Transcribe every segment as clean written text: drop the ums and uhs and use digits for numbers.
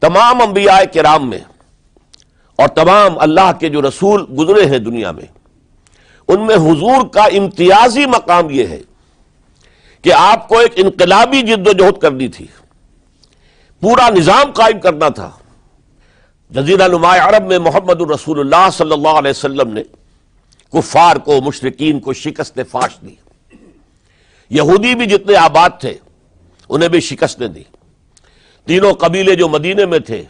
تمام انبیاء کرام میں اور تمام اللہ کے جو رسول گزرے ہیں دنیا میں، ان میں حضور کا امتیازی مقام یہ ہے کہ آپ کو ایک انقلابی جد و جہد کرنی تھی، پورا نظام قائم کرنا تھا۔ جزیرہ نما عرب میں محمد الرسول اللہ صلی اللہ علیہ وسلم نے کفار کو، مشرکین کو شکست فاش دی۔ یہودی بھی جتنے آباد تھے انہیں بھی شکستیں دی۔ تینوں قبیلے جو مدینے میں تھے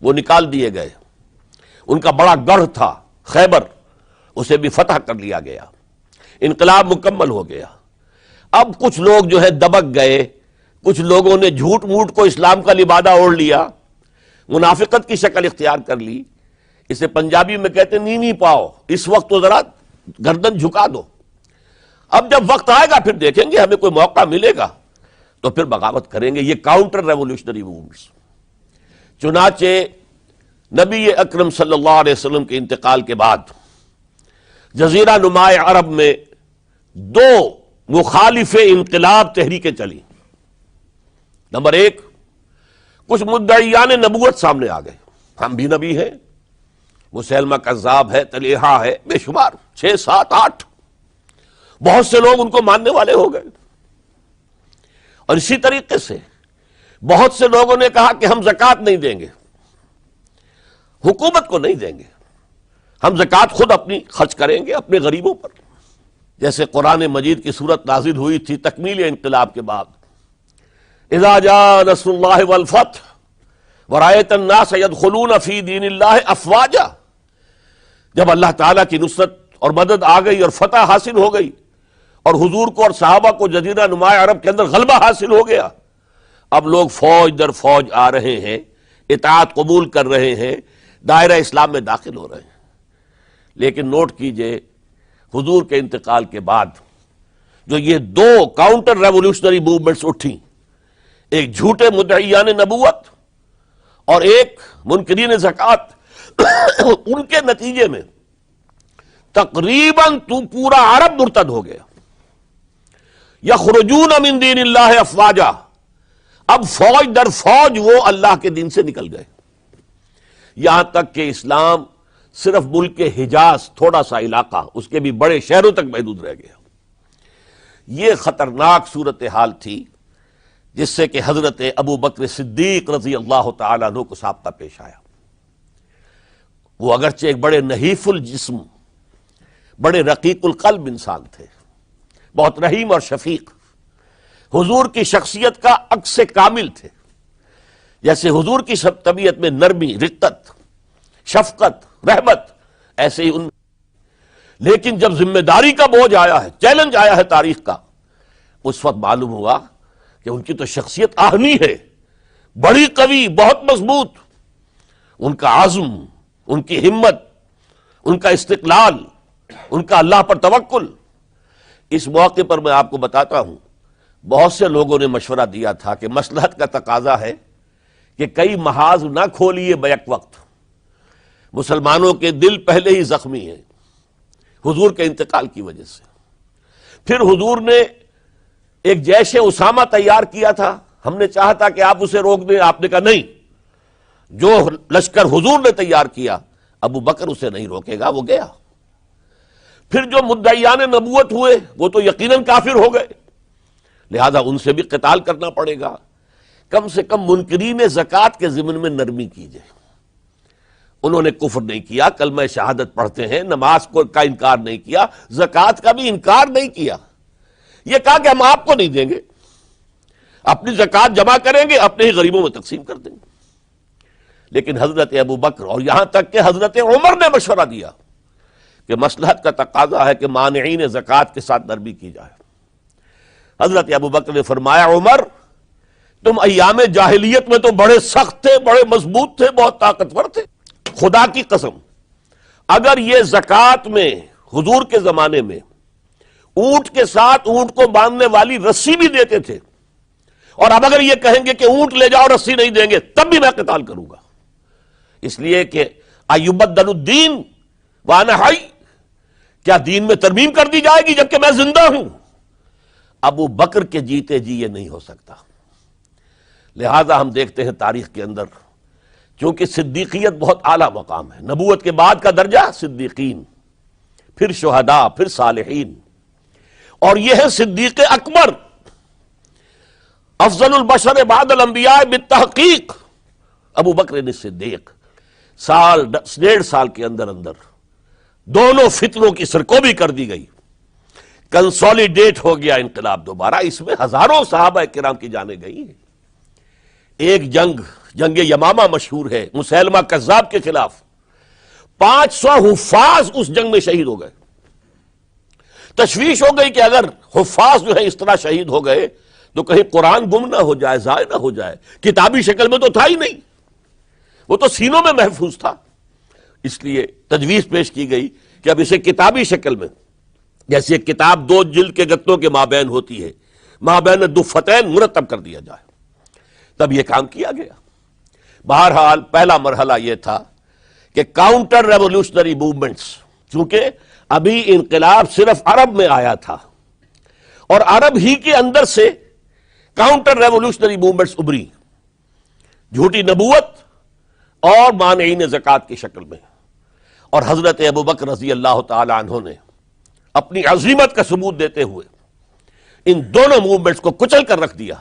وہ نکال دیے گئے۔ ان کا بڑا گڑھ تھا خیبر، اسے بھی فتح کر لیا گیا، انقلاب مکمل ہو گیا۔ اب کچھ لوگ جو ہے دبک گئے، کچھ لوگوں نے جھوٹ موٹ کو اسلام کا لبادہ اوڑھ لیا، منافقت کی شکل اختیار کر لی۔ اسے پنجابی میں کہتے ہیں نینی پاؤ، اس وقت تو ذرا گردن جھکا دو، اب جب وقت آئے گا پھر دیکھیں گے، ہمیں کوئی موقع ملے گا تو پھر بغاوت کریں گے۔ یہ کاؤنٹر ریولوشنری موومنٹس۔ چنانچہ نبی اکرم صلی اللہ علیہ وسلم کے انتقال کے بعد جزیرہ نما عرب میں دو مخالف انقلاب تحریکیں چلی۔ نمبر ایک، کچھ مدعیان نبوت سامنے آ گئے، ہم بھی نبی ہیں، مسیلمہ کذاب ہے، طلیحہ ہے، بے شمار 6 7 8 بہت سے لوگ ان کو ماننے والے ہو گئے۔ اور اسی طریقے سے بہت سے لوگوں نے کہا کہ ہم زکوٰۃ نہیں دیں گے، حکومت کو نہیں دیں گے، ہم زکوٰۃ خود اپنی خرچ کریں گے اپنے غریبوں پر۔ جیسے قرآن مجید کی صورت نازل ہوئی تھی تکمیل انقلاب کے بعد، اذا جاء نصر اللہ والفتح ورأیت الناس يدخلون فی دین اللہ افواجا، جب اللہ تعالیٰ کی نصرت اور مدد آ گئی اور فتح حاصل ہو گئی اور حضور کو اور صحابہ کو جزیرہ نما عرب کے اندر غلبہ حاصل ہو گیا، اب لوگ فوج در فوج آ رہے ہیں، اطاعت قبول کر رہے ہیں، دائرہ اسلام میں داخل ہو رہے ہیں۔ لیکن نوٹ کیجئے، حضور کے انتقال کے بعد جو یہ دو کاؤنٹر ریولوشنری موومنٹس اٹھیں، ایک جھوٹے مدعیان نبوت اور ایک منکرین زکوٰۃ، ان کے نتیجے میں تقریباً تو پورا عرب مرتد ہو گیا۔ یخرجون من دین اللہ افواجا، اب فوج در فوج وہ اللہ کے دین سے نکل گئے، یہاں تک کہ اسلام صرف ملک حجاز، تھوڑا سا علاقہ، اس کے بھی بڑے شہروں تک محدود رہ گیا۔ یہ خطرناک صورتحال تھی جس سے کہ حضرت ابو بکر صدیق رضی اللہ تعالیٰ عنہ کو سابقہ پیش آیا۔ وہ اگرچہ ایک بڑے نحیف الجسم، بڑے رقیق القلب انسان تھے، بہت رحیم اور شفیق، حضور کی شخصیت کا عکس کامل تھے۔ جیسے حضور کی سب طبیعت میں نرمی، رقت، شفقت، رحمت، ایسے ہی ان، لیکن جب ذمہ داری کا بوجھ آیا ہے، چیلنج آیا ہے تاریخ کا، اس وقت معلوم ہوا کہ ان کی تو شخصیت آہنی ہے، بڑی قوی، بہت مضبوط، ان کا عزم، ان کی ہمت، ان کا استقلال، ان کا اللہ پر توکل۔ اس موقع پر میں آپ کو بتاتا ہوں، بہت سے لوگوں نے مشورہ دیا تھا کہ مصلحت کا تقاضا ہے کہ کئی محاذ نہ کھولیے بیک وقت، مسلمانوں کے دل پہلے ہی زخمی ہیں حضور کے انتقال کی وجہ سے۔ پھر حضور نے ایک جیش اسامہ تیار کیا تھا، ہم نے چاہا تھا کہ آپ اسے روک دیں، آپ نے کہا نہیں، جو لشکر حضور نے تیار کیا ابو بکر اسے نہیں روکے گا، وہ گیا۔ پھر جو مدعیان نبوت ہوئے وہ تو یقیناً کافر ہو گئے، لہذا ان سے بھی قتال کرنا پڑے گا۔ کم سے کم منکرین زکوٰۃ کے ضمن میں نرمی کیجئے۔ انہوں نے کفر نہیں کیا، کلمہ شہادت پڑھتے ہیں، نماز کا انکار نہیں کیا، زکوٰۃ کا بھی انکار نہیں کیا، یہ کہا کہ ہم آپ کو نہیں دیں گے، اپنی زکوٰۃ جمع کریں گے، اپنے ہی غریبوں میں تقسیم کر دیں گے۔ لیکن حضرت ابو بکر اور یہاں تک کہ حضرت عمر نے مشورہ دیا کہ مصلحت کا تقاضا ہے کہ مانعین زکوٰۃ کے ساتھ نرمی کی جائے۔ حضرت ابو بکر نے فرمایا، عمر تم ایام جاہلیت میں تو بڑے سخت تھے، بڑے مضبوط تھے، بہت طاقتور تھے، خدا کی قسم اگر یہ زکوٰۃ میں حضور کے زمانے میں اونٹ کے ساتھ اونٹ کو باندھنے والی رسی بھی دیتے تھے، اور اب اگر یہ کہیں گے کہ اونٹ لے جاؤ رسی نہیں دیں گے، تب بھی میں قتال کروں گا، اس لیے کہ ایبدل الدین وانا حی، کیا دین میں ترمیم کر دی جائے گی جبکہ میں زندہ ہوں؟ ابو بکر کے جیتے جی یہ نہیں ہو سکتا۔ لہذا ہم دیکھتے ہیں تاریخ کے اندر چونکہ صدیقیت بہت اعلیٰ مقام ہے، نبوت کے بعد کا درجہ صدیقین، پھر شہداء، پھر صالحین، اور یہ ہے صدیق اکبر، افضل البشر بعد الانبیاء بالتحقیق ابو بکر صدیق۔ 1.5 سال کے اندر دونوں فتنوں کی سرکوبی کر دی گئی، کنسولیڈیٹ ہو گیا انقلاب دوبارہ۔ اس میں ہزاروں صحابہ کرام کی جانیں گئی ہیں۔ ایک جنگ یمامہ مشہور ہے، مسیلمہ کذاب کے خلاف 500 حفاظ اس جنگ میں شہید ہو گئے۔ تشویش ہو گئی کہ اگر حفاظ جو ہے اس طرح شہید ہو گئے تو کہیں قرآن گم نہ ہو جائے، ضائع نہ ہو جائے۔ کتابی شکل میں تو تھا ہی نہیں، وہ تو سینوں میں محفوظ تھا۔ اس لیے تجویز پیش کی گئی کہ اب اسے کتابی شکل میں، جیسے ایک کتاب 2 جلد کے گتوں کے مابین ہوتی ہے، مابین دفتین مرتب کر دیا جائے۔ تب یہ کام کیا گیا۔ بہرحال پہلا مرحلہ یہ تھا کہ کاؤنٹر ریولوشنری موومنٹس، چونکہ ابھی انقلاب صرف عرب میں آیا تھا اور عرب ہی کے اندر سے کاؤنٹر ریولوشنری موومنٹس ابری، جھوٹی نبوت اور مانعین زکوٰۃ کی شکل میں، اور حضرت ابو بکر رضی اللہ تعالی عنہ نے اپنی عظیمت کا ثبوت دیتے ہوئے ان دونوں موومنٹس کو کچل کر رکھ دیا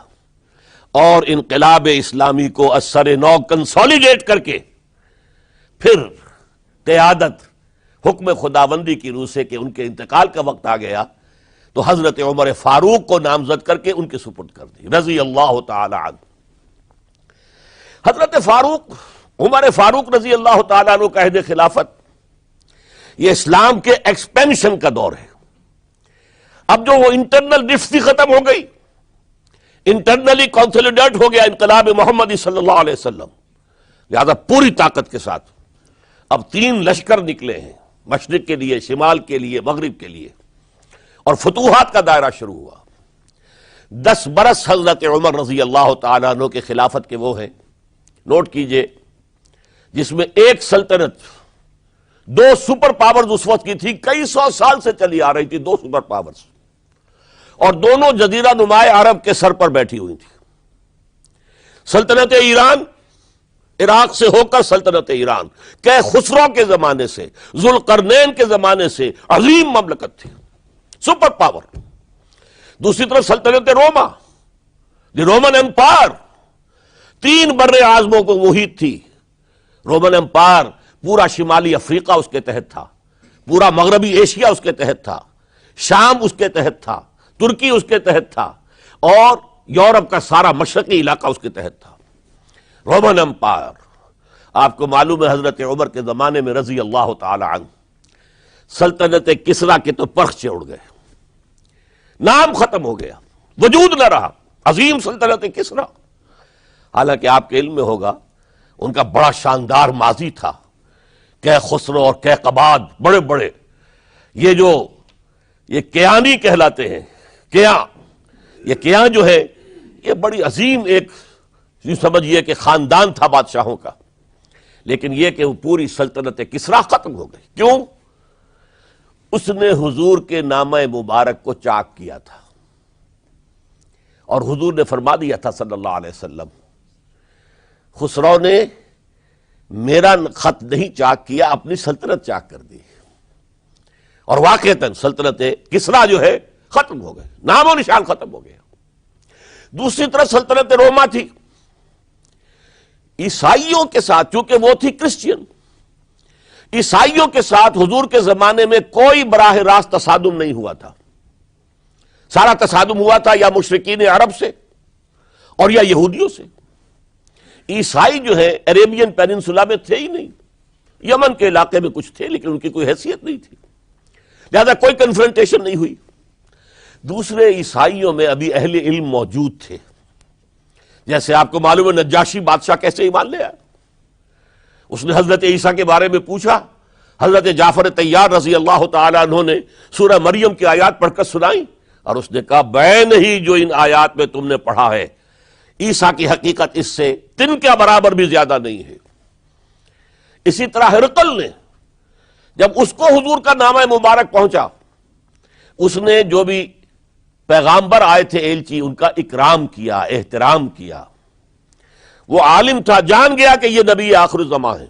اور انقلاب اسلامی کو اثر نو کنسولیڈیٹ کر کے پھر قیادت حکم خداوندی کی روح سے کہ ان کے انتقال کا وقت آ گیا تو حضرت عمر فاروق کو نامزد کر کے ان کے سپرد کر دی رضی اللہ تعالی عنہ۔ حضرت عمر فاروق رضی اللہ تعالیٰ عنہ کا عہد خلافت یہ اسلام کے ایکسپینشن کا دور ہے۔ اب جو وہ انٹرنل رفتی ختم ہو گئی، انٹرنلی کنسولیڈیٹ ہو گیا انقلاب محمدی صلی اللہ علیہ وسلم، لہذا پوری طاقت کے ساتھ اب 3 لشکر نکلے ہیں، مشرق کے لیے، شمال کے لیے، مغرب کے لیے، اور فتوحات کا دائرہ شروع ہوا۔ 10 برس حضرت عمر رضی اللہ تعالیٰ عنہ کے خلافت کے وہ ہیں، نوٹ کیجئے، جس میں ایک سلطنت 2 سپر پاورز اس وقت کی تھی، کئی 100 سال سے چلی آ رہی تھی 2 سپر پاورز، اور دونوں جزیرہ نمائے عرب کے سر پر بیٹھی ہوئی تھی۔ سلطنت ایران، عراق سے ہو کر سلطنت ایران کہ خسرو کے زمانے سے، ذوالقرنین کے زمانے سے عظیم مملکت تھی، سپر پاور۔ دوسری طرف سلطنت روما، دی رومن امپائر، 3 بر اعظموں کو محیط تھی۔ رومن امپائر پورا شمالی افریقہ اس کے تحت تھا، پورا مغربی ایشیا اس کے تحت تھا، شام اس کے تحت تھا، ترکی اس کے تحت تھا، اور یورپ کا سارا مشرقی علاقہ اس کے تحت تھا۔ رومن امپائر، آپ کو معلوم ہے حضرت عمر کے زمانے میں رضی اللہ تعالی عنہ سلطنت کسریٰ کے تو پرخچے اڑ گئے، نام ختم ہو گیا، وجود نہ رہا عظیم سلطنت کسریٰ۔ حالانکہ آپ کے علم میں ہوگا ان کا بڑا شاندار ماضی تھا، کہ خسرو اور کیقباد، بڑے بڑے یہ کیانی کہلاتے ہیں، یہ کیاں جو ہے یہ بڑی عظیم ایک یوں سمجھیے کہ خاندان تھا بادشاہوں کا، لیکن یہ کہ وہ پوری سلطنت کسریٰ ختم ہو گئی۔ کیوں؟ اس نے حضور کے نامہ مبارک کو چاک کیا تھا، اور حضور نے فرما دیا تھا صلی اللہ علیہ وسلم، خسرو نے میرا خط نہیں چاک کیا، اپنی سلطنت چاک کر دی، اور واقعتاً سلطنت کسریٰ جو ہے ختم ہو گئے، نام و نشان ختم ہو گیا۔ دوسری طرف سلطنت روما تھی، عیسائیوں کے ساتھ، چونکہ وہ تھی کرسچین، عیسائیوں کے ساتھ حضور کے زمانے میں کوئی براہ راست تصادم نہیں ہوا تھا، سارا تصادم ہوا تھا یا مشرکین عرب سے اور یا یہودیوں سے۔ عیسائی جو ہے عربین پیننسولا میں تھے ہی نہیں، یمن کے علاقے میں کچھ تھے لیکن ان کی کوئی حیثیت نہیں تھی، لہذا کوئی کنفرنٹیشن نہیں ہوئی۔ دوسرے عیسائیوں میں ابھی اہل علم موجود تھے، جیسے آپ کو معلوم ہے نجاشی بادشاہ کیسے ایمان لے آیا، اس نے حضرت عیسیٰ کے بارے میں پوچھا، حضرت جعفر طیار رضی اللہ تعالی عنہ نے سورہ مریم کی آیات پڑھ کر سنائی، اور اس نے کہا بین ہی جو ان آیات میں تم نے پڑھا ہے، عیسیٰ کی حقیقت اس سے تن کے برابر بھی زیادہ نہیں ہے۔ اسی طرح ہرقل نے جب اس کو حضور کا نامہ مبارک پہنچا، اس نے جو بھی پیغامبر آئے تھے ایلچی، ان کا اکرام کیا، احترام کیا، وہ عالم تھا، جان گیا کہ یہ نبی آخر الزماں ہے،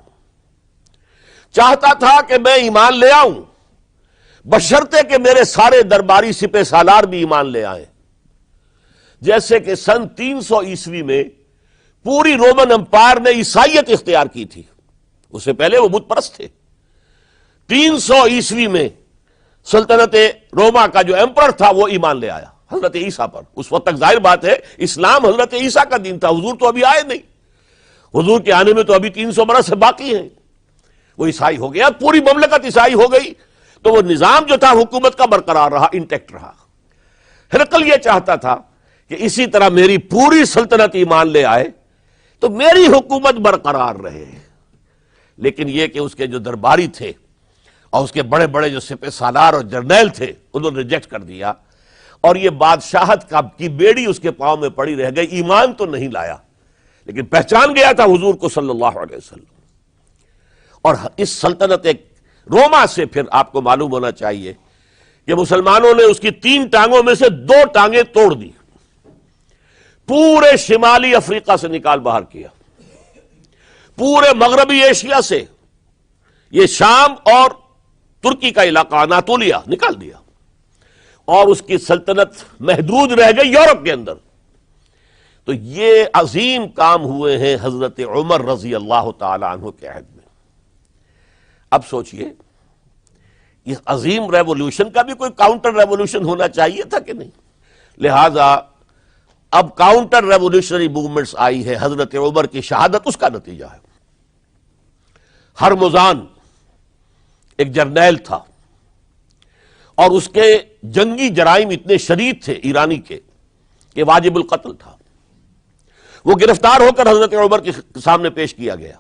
چاہتا تھا کہ میں ایمان لے آؤں بشرطے کہ میرے سارے درباری سپہ سالار بھی ایمان لے آئیں۔ جیسے کہ سن 300 عیسوی میں پوری رومن امپائر نے عیسائیت اختیار کی تھی، اس سے پہلے وہ بت پرست تھے۔ 300 عیسوی میں سلطنت روما کا جو ایمپرر تھا وہ ایمان لے آیا حضرت عیسیٰ پر۔ اس وقت تک ظاہر بات ہے اسلام حضرت عیسیٰ کا دین تھا، حضور تو ابھی آئے نہیں، حضور کے آنے میں تو ابھی 300 برس سے باقی ہیں۔ وہ عیسائی ہو گیا، پوری مملکت عیسائی ہو گئی، تو وہ نظام جو تھا حکومت کا برقرار رہا، انٹیکٹ رہا۔ ہرقل یہ چاہتا تھا کہ اسی طرح میری پوری سلطنت ایمان لے آئے تو میری حکومت برقرار رہے، لیکن یہ کہ اس کے جو درباری تھے اور اس کے بڑے بڑے جو سپہ سالار اور جرنیل تھے انہوں نے ریجیکٹ کر دیا، اور یہ بادشاہت کی بیڑی اس کے پاؤں میں پڑی رہ گئی۔ ایمان تو نہیں لایا لیکن پہچان گیا تھا حضور کو صلی اللہ علیہ وسلم۔ اور اس سلطنت روما سے پھر آپ کو معلوم ہونا چاہیے کہ مسلمانوں نے اس کی 3 ٹانگوں میں سے 2 ٹانگیں توڑ دی، پورے شمالی افریقہ سے نکال باہر کیا، پورے مغربی ایشیا سے، یہ شام اور ترکی کا علاقہ اناطولیہ نکال دیا، اور اس کی سلطنت محدود رہ گئی یورپ کے اندر۔ تو یہ عظیم کام ہوئے ہیں حضرت عمر رضی اللہ تعالی عنہ کے عہد میں۔ اب سوچئے اس عظیم ریولوشن کا بھی کوئی کاؤنٹر ریولوشن ہونا چاہیے تھا کہ نہیں؟ لہذا اب کاؤنٹر ریولوشنری موومنٹس آئی ہے، حضرت عمر کی شہادت اس کا نتیجہ ہے۔ ہرمزان ایک جرنیل تھا اور اس کے جنگی جرائم اتنے شدید تھے ایرانی کے کہ واجب القتل تھا۔ وہ گرفتار ہو کر حضرت عمر کے سامنے پیش کیا گیا۔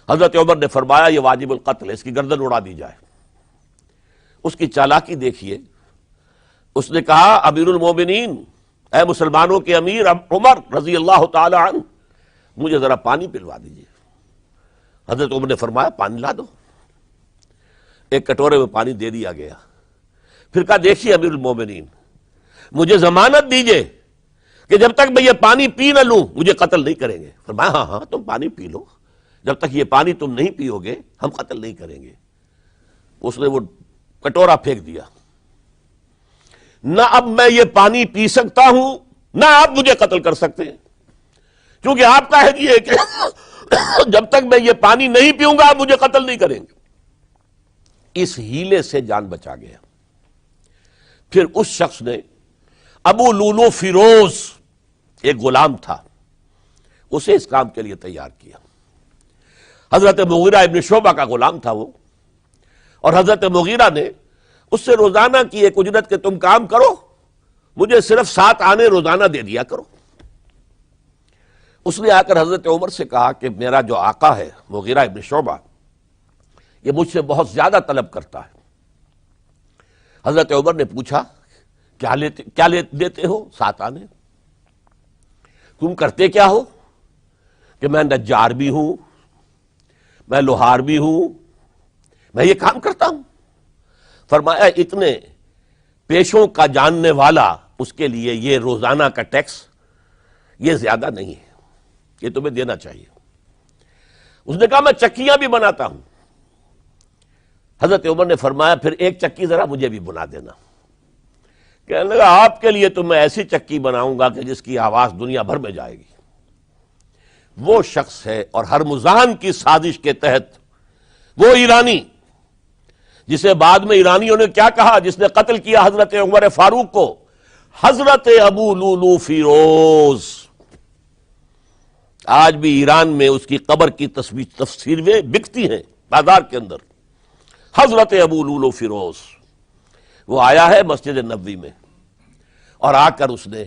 حضرت عمر نے فرمایا یہ واجب القتل ہے، اس کی گردن اڑا دی جائے۔ اس کی چالاکی دیکھیے، اس نے کہا امیر المومنین، اے مسلمانوں کے امیر عمر رضی اللہ تعالی عنہ، مجھے ذرا پانی پلوا دیجیے۔ حضرت عمر نے فرمایا پانی لا دو۔ ایک کٹورے میں پانی دے دیا گیا، پھر کہا دیکھیے امیر المومنین، مجھے ضمانت دیجیے کہ جب تک میں یہ پانی پی نہ لوں مجھے قتل نہیں کریں گے۔ فرمایا ہاں ہاں تم پانی پی لو، جب تک یہ پانی تم نہیں پیو گے ہم قتل نہیں کریں گے۔ اس نے وہ کٹورا پھینک دیا۔ نہ اب میں یہ پانی پی سکتا ہوں نہ آپ مجھے قتل کر سکتے ہیں، کیونکہ آپ کا ہے یہ کہ جب تک میں یہ پانی نہیں پیوں گا آپ مجھے قتل نہیں کریں گے۔ اس ہیلے سے جان بچا گیا۔ پھر اس شخص نے ابو لولو فیروز ایک غلام تھا، اسے اس کام کے لیے تیار کیا۔ حضرت مغیرہ ابن شعبہ کا غلام تھا وہ، اور حضرت مغیرہ نے اس سے روزانہ کی ایک اجرت کہ تم کام کرو، مجھے صرف 7 آنے روزانہ دے دیا کرو۔ اس نے آ کر حضرت عمر سے کہا کہ میرا جو آقا ہے مغیرہ ابن شعبہ یہ مجھ سے بہت زیادہ طلب کرتا ہے۔ حضرت عمر نے پوچھا کیا دیتے ہو؟ 7 آنے۔ تم کرتے کیا ہو؟ کہ میں نجار بھی ہوں، میں لوہار بھی ہوں، میں یہ کام کرتا ہوں۔ فرمایا اتنے پیشوں کا جاننے والا اس کے لیے یہ روزانہ کا ٹیکس یہ زیادہ نہیں ہے، یہ تمہیں دینا چاہیے۔ اس نے کہا میں چکیاں بھی بناتا ہوں۔ حضرت عمر نے فرمایا پھر ایک چکی ذرا مجھے بھی بنا دینا۔ کہنے لگا آپ کے لیے تو میں ایسی چکی بناؤں گا کہ جس کی آواز دنیا بھر میں جائے گی۔ وہ شخص ہے، اور ہرمزان کی سازش کے تحت وہ ایرانی جسے بعد میں ایرانیوں نے کیا کہا، جس نے قتل کیا حضرت عمر فاروق کو، حضرت ابو لولو فیروز۔ آج بھی ایران میں اس کی قبر کی تفسیریں بکتی ہیں بازار کے اندر، حضرت ابو لولو فیروز۔ وہ آیا ہے مسجد نبوی میں، اور آ کر اس نے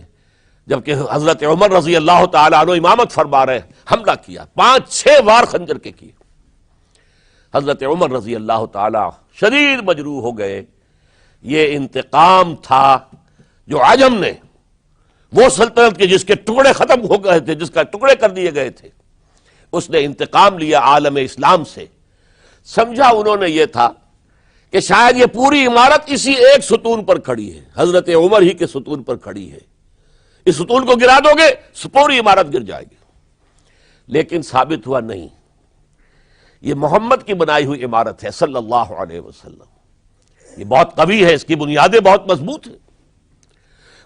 جبکہ حضرت عمر رضی اللہ تعالی عنہ امامت فرما رہے حملہ کیا، 5-6 وار خنجر کے کیے۔ حضرت عمر رضی اللہ تعالی شدید مجروح ہو گئے۔ یہ انتقام تھا جو عجم نے، وہ سلطنت کے جس کے ٹکڑے ختم ہو گئے تھے، جس کا ٹکڑے کر دیے گئے تھے، اس نے انتقام لیا عالم اسلام سے۔ سمجھا انہوں نے یہ تھا کہ شاید یہ پوری عمارت اسی ایک ستون پر کھڑی ہے، حضرت عمر ہی کے ستون پر کھڑی ہے، اس ستون کو گرا دو گے پوری عمارت گر جائے گی۔ لیکن ثابت ہوا نہیں، یہ محمد کی بنائی ہوئی عمارت ہے صلی اللہ علیہ وسلم، یہ بہت قوی ہے، اس کی بنیادیں بہت مضبوط ہیں،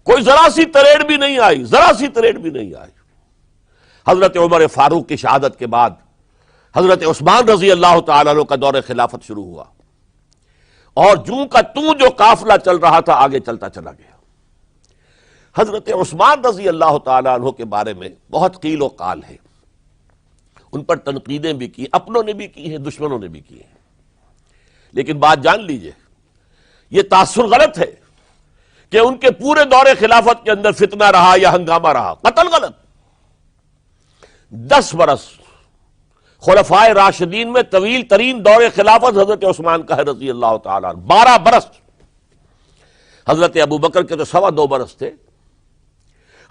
کوئی ذرا سی تریڑ بھی نہیں آئی، ذرا سی تریڑ بھی نہیں آئی۔ حضرت عمر فاروق کی شہادت کے بعد حضرت عثمان رضی اللہ تعالیٰ عنہ کا دور خلافت شروع ہوا، اور جوں کا توں جو قافلہ چل رہا تھا آگے چلتا چلا گیا۔ حضرت عثمان رضی اللہ تعالیٰ عنہ کے بارے میں بہت قیل و قال ہے، ان پر تنقیدیں بھی کی، اپنوں نے بھی کی ہیں، دشمنوں نے بھی کی ہیں، لیکن بات جان لیجئے، یہ تاثر غلط ہے کہ ان کے پورے دور خلافت کے اندر فتنہ رہا یا ہنگامہ رہا، قتل غلط۔ 10 برس خلفائے راشدین میں طویل ترین دور خلافت حضرت عثمان کا ہے رضی اللہ تعالیٰ عنہ، 12 برس۔ حضرت ابو بکر کے تو 2.25 برس تھے،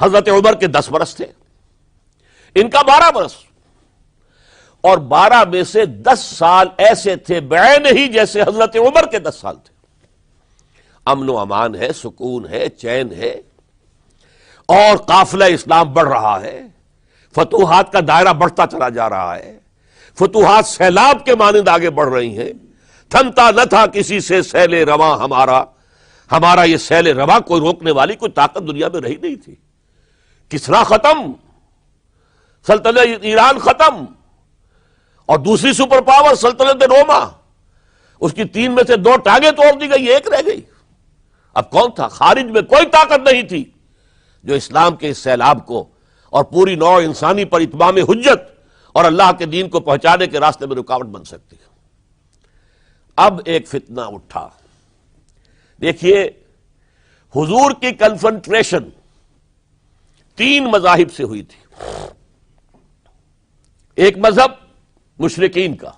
حضرت عمر کے 10 برس تھے، ان کا 12 برس، اور 12 میں سے 10 سال ایسے تھے بعین ہی جیسے حضرت عمر کے 10 سال تھے۔ امن و امان ہے، سکون ہے، چین ہے، اور قافلہ اسلام بڑھ رہا ہے، فتوحات کا دائرہ بڑھتا چلا جا رہا ہے، فتوحات سیلاب کے مانند آگے بڑھ رہی ہیں، تھمتا نہ تھا کسی سے سیل رواں ہمارا یہ سیل رواں کوئی روکنے والی کوئی طاقت دنیا میں رہی نہیں تھی۔ کسرا ختم، سلطنت ایران ختم، اور دوسری سپر پاور سلطنت روما، اس کی 3 میں سے 2 ٹانگیں توڑ دی گئی، 1 رہ گئی۔ اب کون تھا؟ خارج میں کوئی طاقت نہیں تھی جو اسلام کے اس سیلاب کو اور پوری نوع انسانی پر اتمام حجت اور اللہ کے دین کو پہنچانے کے راستے میں رکاوٹ بن سکتی ہے۔ اب ایک فتنہ اٹھا، دیکھیے حضور کی کنفرنٹریشن 3 مذاہب سے ہوئی تھی۔ ایک مذہب مشرکین کا،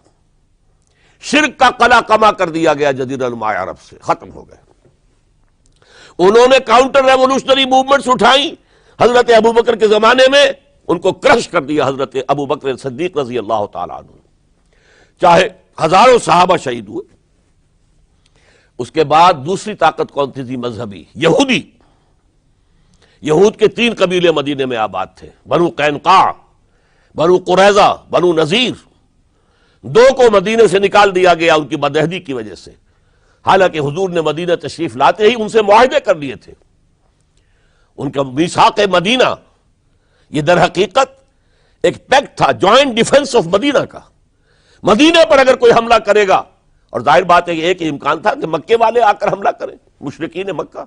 شرک کا قلع کما کر دیا گیا جزیرہ نما عرب سے، ختم ہو گئے۔ انہوں نے کاؤنٹر ریولوشنری موومنٹس اٹھائیں حضرت ابو بکر کے زمانے میں، ان کو کرش کر دیا حضرت ابو بکر صدیق رضی اللہ تعالیٰ عنہ، چاہے ہزاروں صحابہ شہید ہوئے۔ اس کے بعد دوسری طاقت کون تھی؟ مذہبی یہودی۔ یہود کے 3 قبیلے مدینے میں آباد تھے، بنو قینقاع، بنو قریظہ، بنو نذیر۔ 2 کو مدینے سے نکال دیا گیا ان کی بدعہدی کی وجہ سے، حالانکہ حضور نے مدینہ تشریف لاتے ہی ان سے معاہدے کر لیے تھے۔ ان کا میثاق مدینہ یہ در حقیقت ایک پیکٹ تھا، جوائنٹ ڈیفنس آف مدینہ کا۔ مدینہ پر اگر کوئی حملہ کرے گا، اور ظاہر بات ہے کہ ایک ہی امکان تھا کہ مکے والے آ کر حملہ کریں، مشرکین مکہ،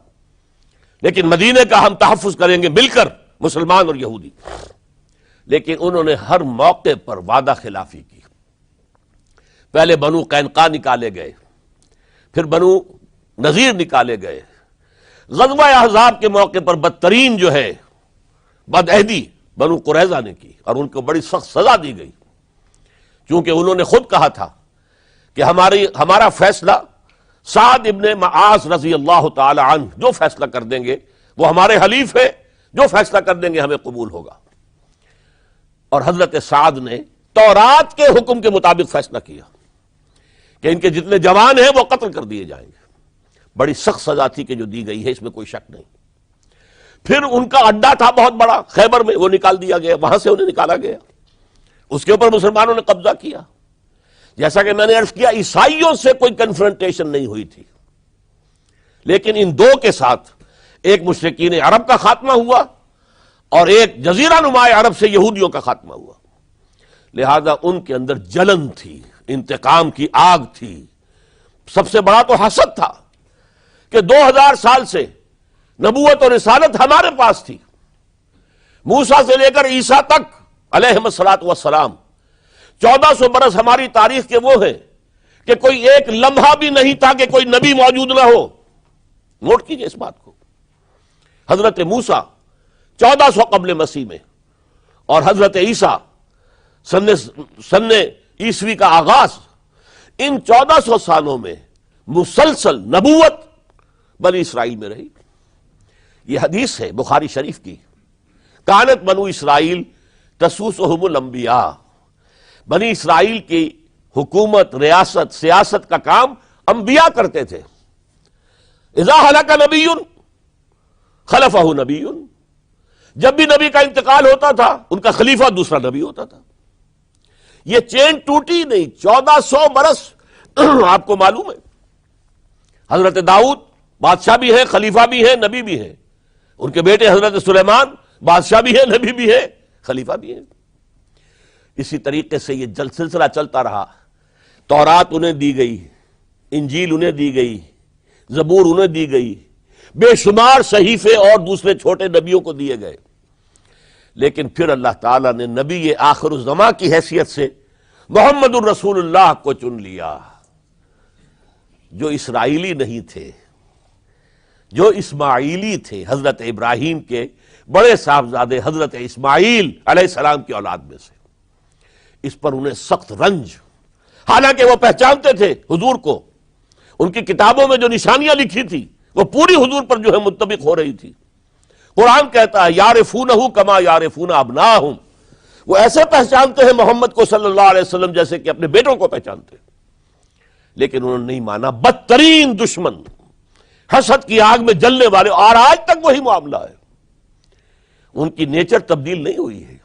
لیکن مدینہ کا ہم تحفظ کریں گے مل کر، مسلمان اور یہودی۔ لیکن انہوں نے ہر موقع پر وعدہ خلافی کی۔ پہلے بنو قینقاع نکالے گئے، پھر بنو نذیر نکالے گئے۔ غزوہ احزاب کے موقع پر بدترین جو ہے بدعہدی بنو قریظہ نے کی، اور ان کو بڑی سخت سزا دی گئی، چونکہ انہوں نے خود کہا تھا کہ ہمارا فیصلہ سعد ابن معاذ رضی اللہ تعالی عنہ جو فیصلہ کر دیں گے وہ ہمارے حلیف ہے، جو فیصلہ کر دیں گے ہمیں قبول ہوگا۔ اور حضرت سعد نے تورات کے حکم کے مطابق فیصلہ کیا کہ ان کے جتنے جوان ہیں وہ قتل کر دیے جائیں گے۔ بڑی سخت سزا تھی کہ جو دی گئی ہے، اس میں کوئی شک نہیں۔ پھر ان کا اڈا تھا بہت بڑا خیبر میں، وہ نکال دیا گیا، وہاں سے انہیں نکالا گیا، اس کے اوپر مسلمانوں نے قبضہ کیا۔ جیسا کہ میں نے عرض کیا، عیسائیوں سے کوئی کنفرنٹیشن نہیں ہوئی تھی، لیکن ان 2 کے ساتھ ایک مشرکین عرب کا خاتمہ ہوا اور ایک جزیرہ نما عرب سے یہودیوں کا خاتمہ ہوا۔ لہذا ان کے اندر جلن تھی، انتقام کی آگ تھی۔ سب سے بڑا تو حسد تھا کہ 2000 سال سے نبوت اور رسالت ہمارے پاس تھی، موسیٰ سے لے کر عیسیٰ تک علیہ الصلوۃ والسلام، 1400 برس ہماری تاریخ کے وہ ہیں کہ کوئی ایک لمحہ بھی نہیں تھا کہ کوئی نبی موجود نہ ہو۔ نوٹ کیجئے اس بات کو۔ حضرت موسیٰ 1400 قبل مسیح میں، اور حضرت عیسیٰ سن عیسوی کا آغاز، ان 1400 سالوں میں مسلسل نبوت بنی اسرائیل میں رہی۔ یہ حدیث ہے بخاری شریف کی، کانت بنو اسرائیل تسوسہم الانبیاء، بنی اسرائیل کی حکومت، ریاست، سیاست کا کام انبیاء کرتے تھے۔ اذا ہلک نبی خلفہ نبی، جب بھی نبی کا انتقال ہوتا تھا ان کا خلیفہ دوسرا نبی ہوتا تھا۔ یہ چین ٹوٹی نہیں. 1400 برس آپ کو معلوم ہے حضرت داؤد بادشاہ بھی ہے، خلیفہ بھی ہے، نبی بھی ہے. ان کے بیٹے حضرت سلیمان بادشاہ بھی ہے، نبی بھی ہے، خلیفہ بھی ہے. اسی طریقے سے یہ سلسلہ چلتا رہا. تورات انہیں دی گئی، انجیل انہیں دی گئی، زبور انہیں دی گئی، بے شمار صحیفے اور دوسرے چھوٹے نبیوں کو دیے گئے. لیکن پھر اللہ تعالیٰ نے نبی آخر الزماں کی حیثیت سے محمد الرسول اللہ کو چن لیا، جو اسرائیلی نہیں تھے، جو اسماعیلی تھے، حضرت ابراہیم کے بڑے صاحبزادے حضرت اسماعیل علیہ السلام کی اولاد میں سے. اس پر انہیں سخت رنج، حالانکہ وہ پہچانتے تھے حضور کو. ان کی کتابوں میں جو نشانیاں لکھی تھی وہ پوری حضور پر جو ہے متفق ہو رہی تھی. قرآن کہتا ہے یعرفونہ کما یعرفون ابناہم، وہ ایسے پہچانتے ہیں محمد کو صلی اللہ علیہ وسلم جیسے کہ اپنے بیٹوں کو پہچانتے ہیں. لیکن انہوں نے نہیں مانا. بدترین دشمن، حسد کی آگ میں جلنے والے، اور آج تک وہی معاملہ ہے. ان کی نیچر تبدیل نہیں ہوئی ہے.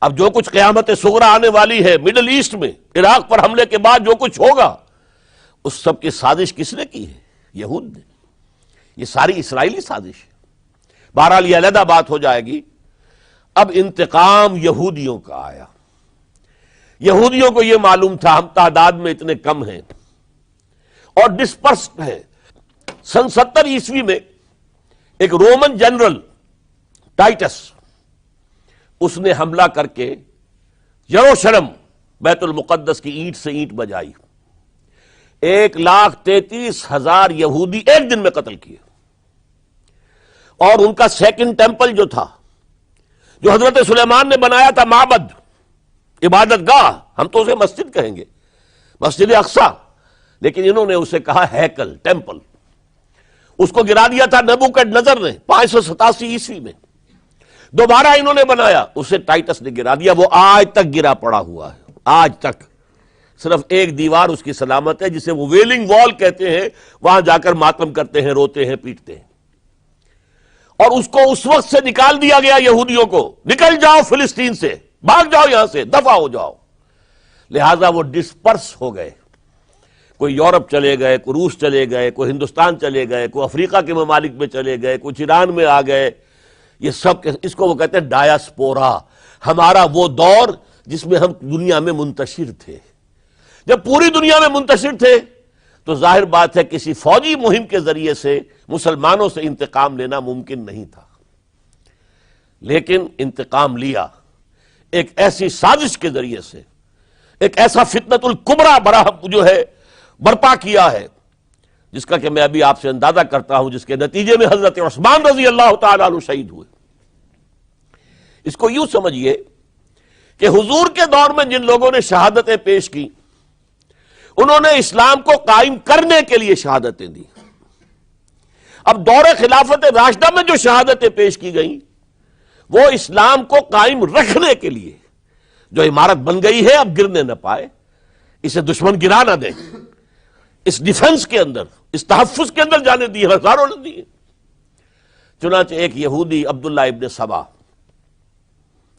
اب جو کچھ قیامت صغریٰ آنے والی ہے مڈل ایسٹ میں، عراق پر حملے کے بعد جو کچھ ہوگا، اس سب کی سازش کس نے کی ہے؟ یہود نے. یہ ساری اسرائیلی سازش ہے. بہرحال یہ علیحدہ بات ہو جائے گی. اب انتقام یہودیوں کا آیا. یہودیوں کو یہ معلوم تھا ہم تعداد میں اتنے کم ہیں اور ڈسپرسڈ ہیں. سن 70 عیسوی میں ایک رومن جنرل ٹائٹس، اس نے حملہ کر کے یروشلم بیت المقدس کی اینٹ سے اینٹ بجائی. 1,33,000 یہودی ایک دن میں قتل کیے. اور ان کا سیکنڈ ٹیمپل جو تھا، جو حضرت سلیمان نے بنایا تھا، معبد، عبادت گاہ، ہم تو اسے مسجد کہیں گے، مسجد اقصی، لیکن انہوں نے اسے کہا ہیکل، ٹیمپل. اس کو گرا دیا تھا نبوکڈنضر نے 587 عیسوی میں. دوبارہ انہوں نے بنایا، اسے ٹائٹس نے گرا دیا. وہ آج تک گرا پڑا ہوا ہے، آج تک. صرف ایک دیوار اس کی سلامت ہے جسے وہ ویلنگ وال کہتے ہیں. وہاں جا کر ماتم کرتے ہیں، روتے ہیں، پیٹتے ہیں. اور اس کو اس وقت سے نکال دیا گیا یہودیوں کو، نکل جاؤ فلسطین سے، بھاگ جاؤ یہاں سے، دفع ہو جاؤ. لہذا وہ ڈسپرس ہو گئے. کوئی یورپ چلے گئے، کوئی روس چلے گئے، کوئی ہندوستان چلے گئے، کوئی افریقہ کے ممالک میں چلے گئے، کچھ ایران میں آ گئے. یہ سب، اس کو وہ کہتے ہیں ڈایاسپورا. ہمارا وہ دور جس میں ہم دنیا میں منتشر تھے. جب پوری دنیا میں منتشر تھے تو ظاہر بات ہے کسی فوجی مہم کے ذریعے سے مسلمانوں سے انتقام لینا ممکن نہیں تھا. لیکن انتقام لیا ایک ایسی سازش کے ذریعے سے، ایک ایسا فتنۃ الکبریٰ جو ہے برپا کیا ہے، جس کا کہ میں ابھی آپ سے اندازہ کرتا ہوں، جس کے نتیجے میں حضرت عثمان رضی اللہ تعالیٰ عنہ شہید ہوئے. اس کو یوں سمجھیے کہ حضور کے دور میں جن لوگوں نے شہادتیں پیش کی، انہوں نے اسلام کو قائم کرنے کے لیے شہادتیں دی. اب دور خلافت راشدہ میں جو شہادتیں پیش کی گئیں وہ اسلام کو قائم رکھنے کے لیے، جو عمارت بن گئی ہے اب گرنے نہ پائے، اسے دشمن گرا نہ دے، اس ڈیفنس کے اندر، اس تحفظ کے اندر جانے دی، ہزاروں نے دی. چنانچہ ایک یہودی عبداللہ ابن سبا،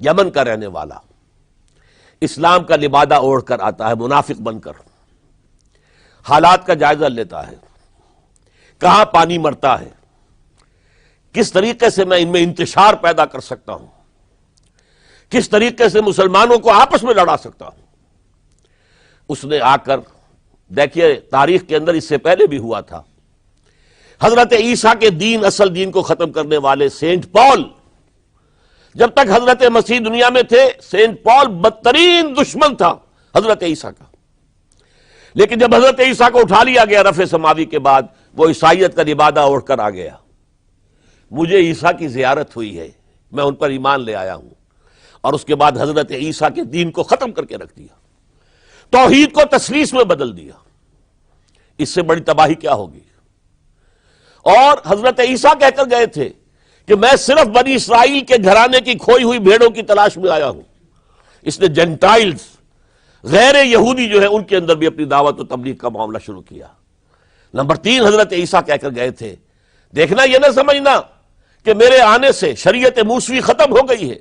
یمن کا رہنے والا، اسلام کا لبادہ اوڑھ کر آتا ہے منافق بن کر. حالات کا جائزہ لیتا ہے، کہاں پانی مرتا ہے، کس طریقے سے میں ان میں انتشار پیدا کر سکتا ہوں، کس طریقے سے مسلمانوں کو آپس میں لڑا سکتا ہوں. اس نے آ کر، دیکھیے تاریخ کے اندر اس سے پہلے بھی ہوا تھا، حضرت عیسیٰ کے دین، اصل دین کو ختم کرنے والے سینٹ پال، جب تک حضرت مسیح دنیا میں تھے سینٹ پال بدترین دشمن تھا حضرت عیسیٰ کا. لیکن جب حضرت عیسیٰ کو اٹھا لیا گیا رفع سماوی کے بعد، وہ عیسائیت کا لبادہ اوڑھ کر آ گیا. مجھے عیسیٰ کی زیارت ہوئی ہے، میں ان پر ایمان لے آیا ہوں، اور اس کے بعد حضرت عیسیٰ کے دین کو ختم کر کے رکھ دیا، توحید کو تثلیث میں بدل دیا. اس سے بڑی تباہی کیا ہوگی؟ اور حضرت عیسیٰ کہہ کر گئے تھے کہ میں صرف بنی اسرائیل کے گھرانے کی کھوئی ہوئی بھیڑوں کی تلاش میں آیا ہوں. اس نے جینٹائلز، غیر یہودی جو ہے، ان کے اندر بھی اپنی دعوت و تبلیغ کا معاملہ شروع کیا. نمبر 3 حضرت عیسیٰ کہہ کر گئے تھے، دیکھنا یہ نہ سمجھنا کہ میرے آنے سے شریعت موسوی ختم ہو گئی ہے.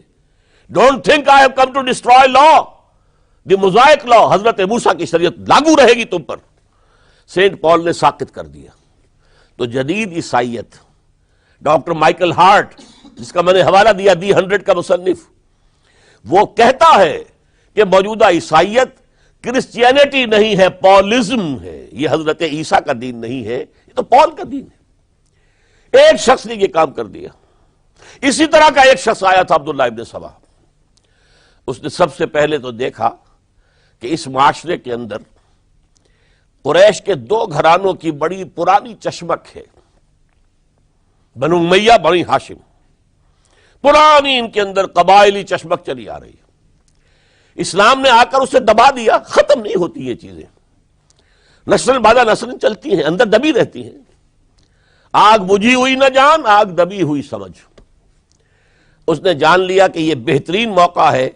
Don't think I have come to destroy law. The Mosaic law, حضرت موسیٰ کی شریعت لاگو رہے گی تم پر، سینٹ پال نے ساقط کر دیا۔ تو جدید عیسائیت، ڈاکٹر مائیکل ہارٹ جس کا میں نے حوالہ دیا دی 100 کا مصنف، وہ کہتا ہے کہ موجودہ عیسائیت کرسچینٹی نہیں ہے، پالزم ہے، یہ حضرت عیسیٰ کا دین نہیں ہے، یہ تو پال کا دین ہے۔ ایک شخص نے یہ کام کر دیا۔ اسی طرح کا ایک شخص آیا تھا عبداللہ ابن سبا، اس نے سب سے پہلے تو دیکھا کہ اس معاشرے کے اندر قریش کے 2 گھرانوں کی بڑی پرانی چشمک ہے، بنو امیہ، بنی ہاشم، پرانی ان کے اندر قبائلی چشمک چلی آ رہی ہے۔ اسلام نے آ کر اسے دبا دیا، ختم نہیں ہوتی یہ چیزیں، نسل بعد نسل چلتی ہیں، اندر دبی رہتی ہیں۔ آگ بجھی ہوئی نہ جان، آگ دبی ہوئی سمجھ۔ اس نے جان لیا کہ یہ بہترین موقع ہے،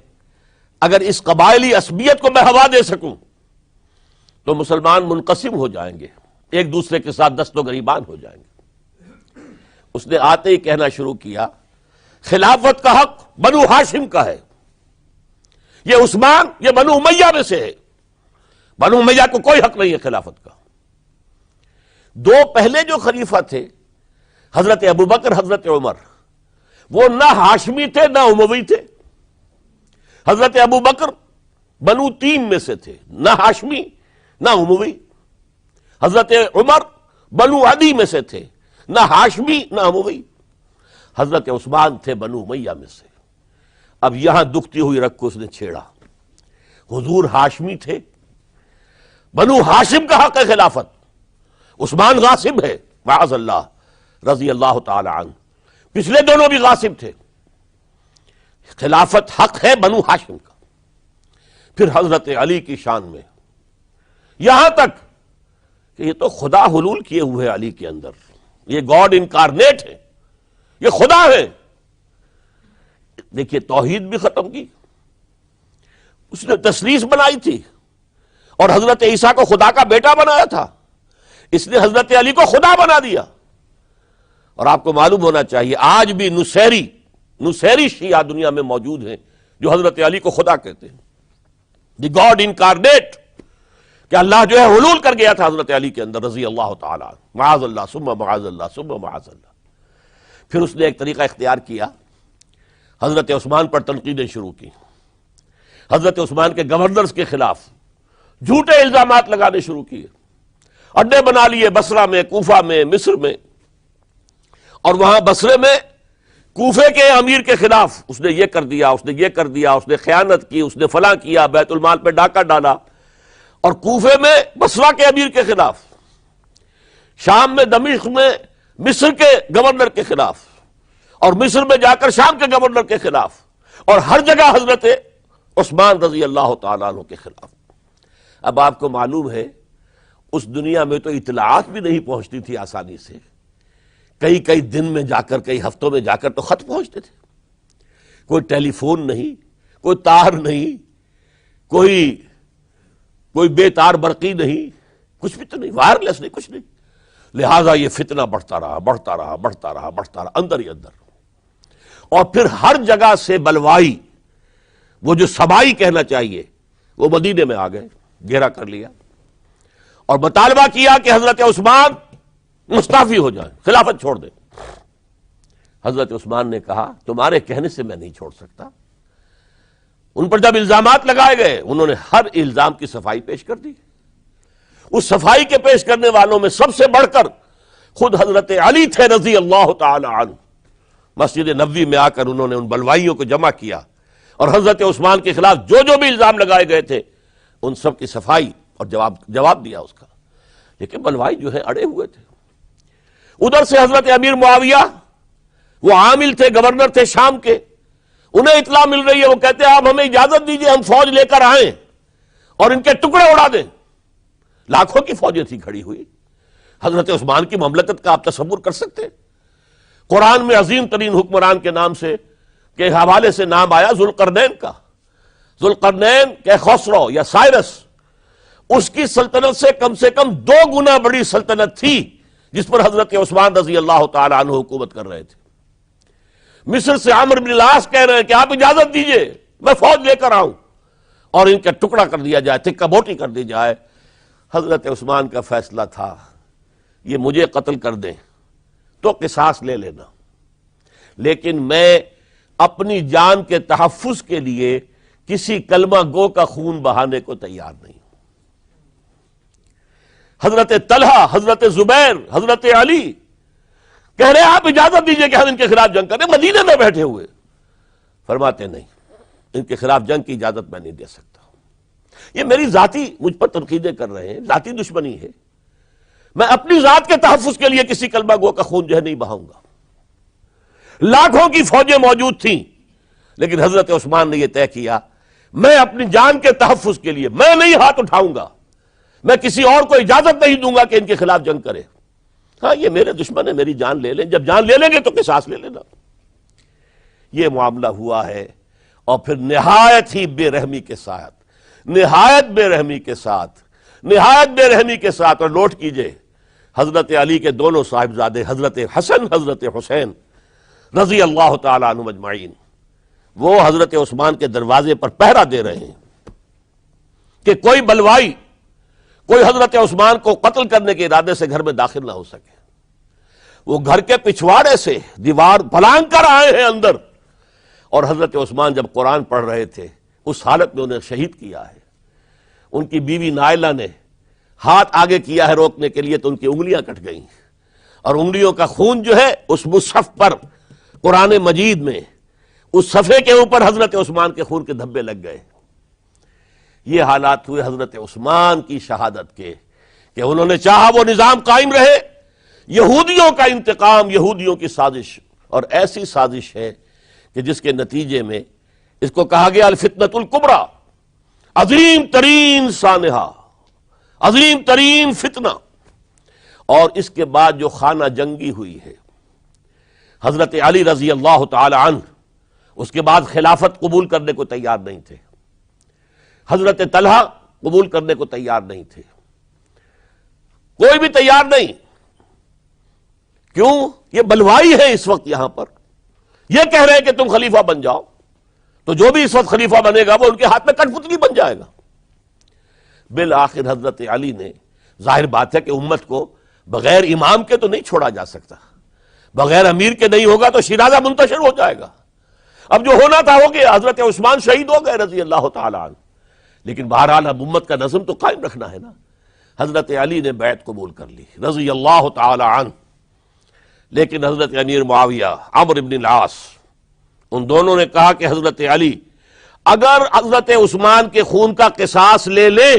اگر اس قبائلی عصبیت کو میں ہوا دے سکوں تو مسلمان منقسم ہو جائیں گے، ایک دوسرے کے ساتھ دست و گریبان ہو جائیں گے۔ اس نے آتے ہی کہنا شروع کیا خلافت کا حق بنو ہاشم کا ہے، یہ عثمان یہ بنو امیہ میں سے ہے، بنو امیہ کو کوئی حق نہیں ہے خلافت کا۔ 2 پہلے جو خلیفہ تھے حضرت ابوبکر، حضرت عمر، وہ نہ ہاشمی تھے نہ اموی تھے۔ حضرت ابوبکر بنو تیم میں سے تھے، نہ ہاشمی نہ اموی۔ حضرت عمر بنو عدی میں سے تھے، نہ ہاشمی نہ اموی۔ حضرت عثمان تھے بنو امیہ میں سے۔ اب یہاں دکھتی ہوئی رگ کو اس نے چھیڑا، حضور ہاشمی تھے، بنو ہاشم کا حق ہے خلافت، عثمان غاصب ہے معاذ اللہ رضی اللہ تعالی عنہ، پچھلے دونوں بھی غاصب تھے، خلافت حق ہے بنو ہاشم کا۔ پھر حضرت علی کی شان میں یہاں تک کہ یہ تو خدا حلول کیے ہوئے علی کے اندر، یہ گاڈ انکارنیٹ ہے، یہ خدا ہے۔ دیکھیے توحید بھی ختم کی، اس نے تثلیث بنائی تھی، اور حضرت عیسیٰ کو خدا کا بیٹا بنایا تھا، اس نے حضرت علی کو خدا بنا دیا۔ اور آپ کو معلوم ہونا چاہیے آج بھی نصیری شیعہ دنیا میں موجود ہیں جو حضرت علی کو خدا کہتے ہیں، دی گاڈ انکارنیٹ، کہ اللہ جو ہے حلول کر گیا تھا حضرت علی کے اندر رضی اللہ تعالی عنہ، معاذ اللہ ثم معاذ اللہ ثم معاذ اللہ۔ پھر اس نے ایک طریقہ اختیار کیا، حضرت عثمان پر تنقیدیں شروع کی، حضرت عثمان کے گورنرز کے خلاف جھوٹے الزامات لگانے شروع کیے، اڈے بنا لیے بصرہ میں، کوفہ میں، مصر میں، اور وہاں بصرے میں کوفے کے امیر کے خلاف اس نے یہ کر دیا، اس نے یہ کر دیا، اس نے خیانت کی، اس نے فلاں کیا، بیت المال پہ ڈاکہ ڈالا۔ اور کوفے میں بصرہ کے امیر کے خلاف، شام میں دمشق میں مصر کے گورنر کے خلاف، اور مصر میں جا کر شام کے گورنر کے خلاف، اور ہر جگہ حضرت عثمان رضی اللہ تعالیٰ عنہ کے خلاف۔ اب آپ کو معلوم ہے اس دنیا میں تو اطلاعات بھی نہیں پہنچتی تھی آسانی سے، کئی دن میں جا کر، کئی ہفتوں میں جا کر تو خط پہنچتے تھے، کوئی ٹیلی فون نہیں، کوئی تار نہیں، کوئی بے تار برقی نہیں، کچھ بھی تو نہیں، وائرلیس نہیں، کچھ نہیں۔ لہٰذا یہ فتنہ بڑھتا رہا اندر ہی اندر، اور پھر ہر جگہ سے بلوائی، وہ جو سبائی کہنا چاہیے، وہ مدینے میں آ گئے، گھیرا کر لیا، اور مطالبہ کیا کہ حضرت عثمان مستعفی ہو جائیں، خلافت چھوڑ دیں۔ حضرت عثمان نے کہا تمہارے کہنے سے میں نہیں چھوڑ سکتا۔ ان پر جب الزامات لگائے گئے انہوں نے ہر الزام کی صفائی پیش کر دی۔ اس صفائی کے پیش کرنے والوں میں سب سے بڑھ کر خود حضرت علی تھے رضی اللہ تعالی عنہ۔ مسجد نبوی میں آ کر انہوں نے ان بلوائیوں کو جمع کیا، اور حضرت عثمان کے خلاف جو بھی الزام لگائے گئے تھے ان سب کی صفائی اور جواب دیا اس کا۔ لیکن بلوائی جو ہے اڑے ہوئے تھے۔ ادھر سے حضرت امیر معاویہ، وہ عامل تھے، گورنر تھے شام کے، انہیں اطلاع مل رہی ہے، وہ کہتے ہیں آپ ہمیں اجازت دیجئے ہم فوج لے کر آئیں اور ان کے ٹکڑے اڑا دیں۔ لاکھوں کی فوجیں تھی کھڑی ہوئی۔ حضرت عثمان کی مملکت کا آپ تصور کر سکتے ہیں؟ قرآن میں عظیم ترین حکمران کے نام سے کے حوالے سے نام آیا ذوالقرنین کا۔ ذوالقرنین کے خسرو یا سائرس، اس کی سلطنت سے کم 2 گنا بڑی سلطنت تھی جس پر حضرت عثمان رضی اللہ تعالی عنہ حکومت کر رہے تھے۔ مصر سے عمرو بن العاص کہہ رہے ہیں کہ آپ اجازت دیجئے میں فوج لے کر آؤں، اور ان کا ٹکڑا کر دیا جائے، تکہ بوٹی کر دی جائے۔ حضرت عثمان کا فیصلہ تھا یہ مجھے قتل کر دیں تو قصاص لے لینا، لیکن میں اپنی جان کے تحفظ کے لیے کسی کلمہ گو کا خون بہانے کو تیار نہیں۔ حضرت طلحہ، حضرت زبیر، حضرت علی کہہ رہے آپ اجازت دیجئے کہ ہم ان کے خلاف جنگ کریں، مدینے میں بیٹھے ہوئے۔ فرماتے نہیں، ان کے خلاف جنگ کی اجازت میں نہیں دے سکتا۔ یہ میری ذاتی مجھ پر تنقیدیں کر رہے ہیں، ذاتی دشمنی ہے، میں اپنی ذات کے تحفظ کے لیے کسی کلمہ گو کا خون جو ہے نہیں بہاؤں گا۔ لاکھوں کی فوجیں موجود تھیں، لیکن حضرت عثمان نے یہ طے کیا میں اپنی جان کے تحفظ کے لیے میں نہیں ہاتھ اٹھاؤں گا، میں کسی اور کو اجازت نہیں دوں گا کہ ان کے خلاف جنگ کرے۔ ہاں یہ میرے دشمن ہے، میری جان لے لیں، جب جان لے لیں گے تو قصاص لے لینا۔ یہ معاملہ ہوا ہے، اور پھر نہایت ہی بے رحمی کے ساتھ، نہایت بے رحمی کے ساتھ، نہایت بے رحمی کے ساتھ، اور نوٹ کیجئے حضرت علی کے دونوں صاحبزادے حضرت حسن، حضرت حسین رضی اللہ تعالیٰ عنہم اجمعین، وہ حضرت عثمان کے دروازے پر پہرا دے رہے ہیں کہ کوئی بلوائی، کوئی حضرت عثمان کو قتل کرنے کے ارادے سے گھر میں داخل نہ ہو سکے۔ وہ گھر کے پچھواڑے سے دیوار پھلانگ کر آئے ہیں اندر، اور حضرت عثمان جب قرآن پڑھ رہے تھے اس حالت میں انہیں شہید کیا ہے۔ ان کی بیوی نائلہ نے ہاتھ آگے کیا ہے روکنے کے لیے تو ان کی انگلیاں کٹ گئیں، اور انگلیوں کا خون جو ہے اس مصحف پر قرآن مجید میں اس صفحے کے اوپر حضرت عثمان کے خون کے دھبے لگ گئے۔ یہ حالات ہوئے حضرت عثمان کی شہادت کے کہ انہوں نے چاہا وہ نظام قائم رہے۔ یہودیوں کا انتقام، یہودیوں کی سازش، اور ایسی سازش ہے کہ جس کے نتیجے میں اس کو کہا گیا الفتنۃ الکبریٰ، عظیم ترین سانحہ، عظیم ترین فتنہ۔ اور اس کے بعد جو خانہ جنگی ہوئی ہے، حضرت علی رضی اللہ تعالی عنہ اس کے بعد خلافت قبول کرنے کو تیار نہیں تھے، حضرت طلحہ قبول کرنے کو تیار نہیں تھے، کوئی بھی تیار نہیں۔ کیوں؟ یہ بلوائی ہے اس وقت یہاں پر، یہ کہہ رہے ہیں کہ تم خلیفہ بن جاؤ، تو جو بھی اس وقت خلیفہ بنے گا وہ ان کے ہاتھ میں کٹ پتلی بن جائے گا۔ بالآخر حضرت علی نے، ظاہر بات ہے کہ امت کو بغیر امام کے تو نہیں چھوڑا جا سکتا، بغیر امیر کے نہیں ہوگا تو شیرازہ منتشر ہو جائے گا۔ اب جو ہونا تھا ہو گیا، حضرت عثمان شہید ہو گئے رضی اللہ تعالی عنہ، لیکن بہرحال اب امت کا نظم تو قائم رکھنا ہے نا۔ حضرت علی نے بیعت قبول کر لی رضی اللہ تعالی عنہ، لیکن حضرت امیر معاویہ، عمرو بن العاص، ان دونوں نے کہا کہ حضرت علی اگر حضرت عثمان کے خون کا قصاص لے لیں،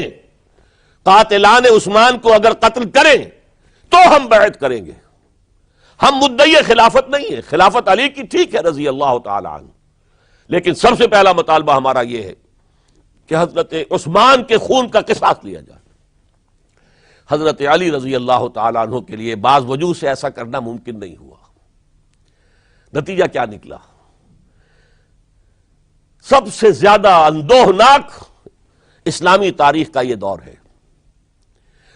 قاتلان عثمان کو اگر قتل کریں تو ہم بیعت کریں گے، ہم مدعی خلافت نہیں ہے، خلافت علی کی ٹھیک ہے رضی اللہ تعالی عنہ، لیکن سب سے پہلا مطالبہ ہمارا یہ ہے کہ حضرت عثمان کے خون کا قصاص لیا جائے۔ حضرت علی رضی اللہ تعالی عنہ کے لیے بعض وجوہ سے ایسا کرنا ممکن نہیں ہوا۔ نتیجہ کیا نکلا؟ سب سے زیادہ اندوہناک اسلامی تاریخ کا یہ دور ہے۔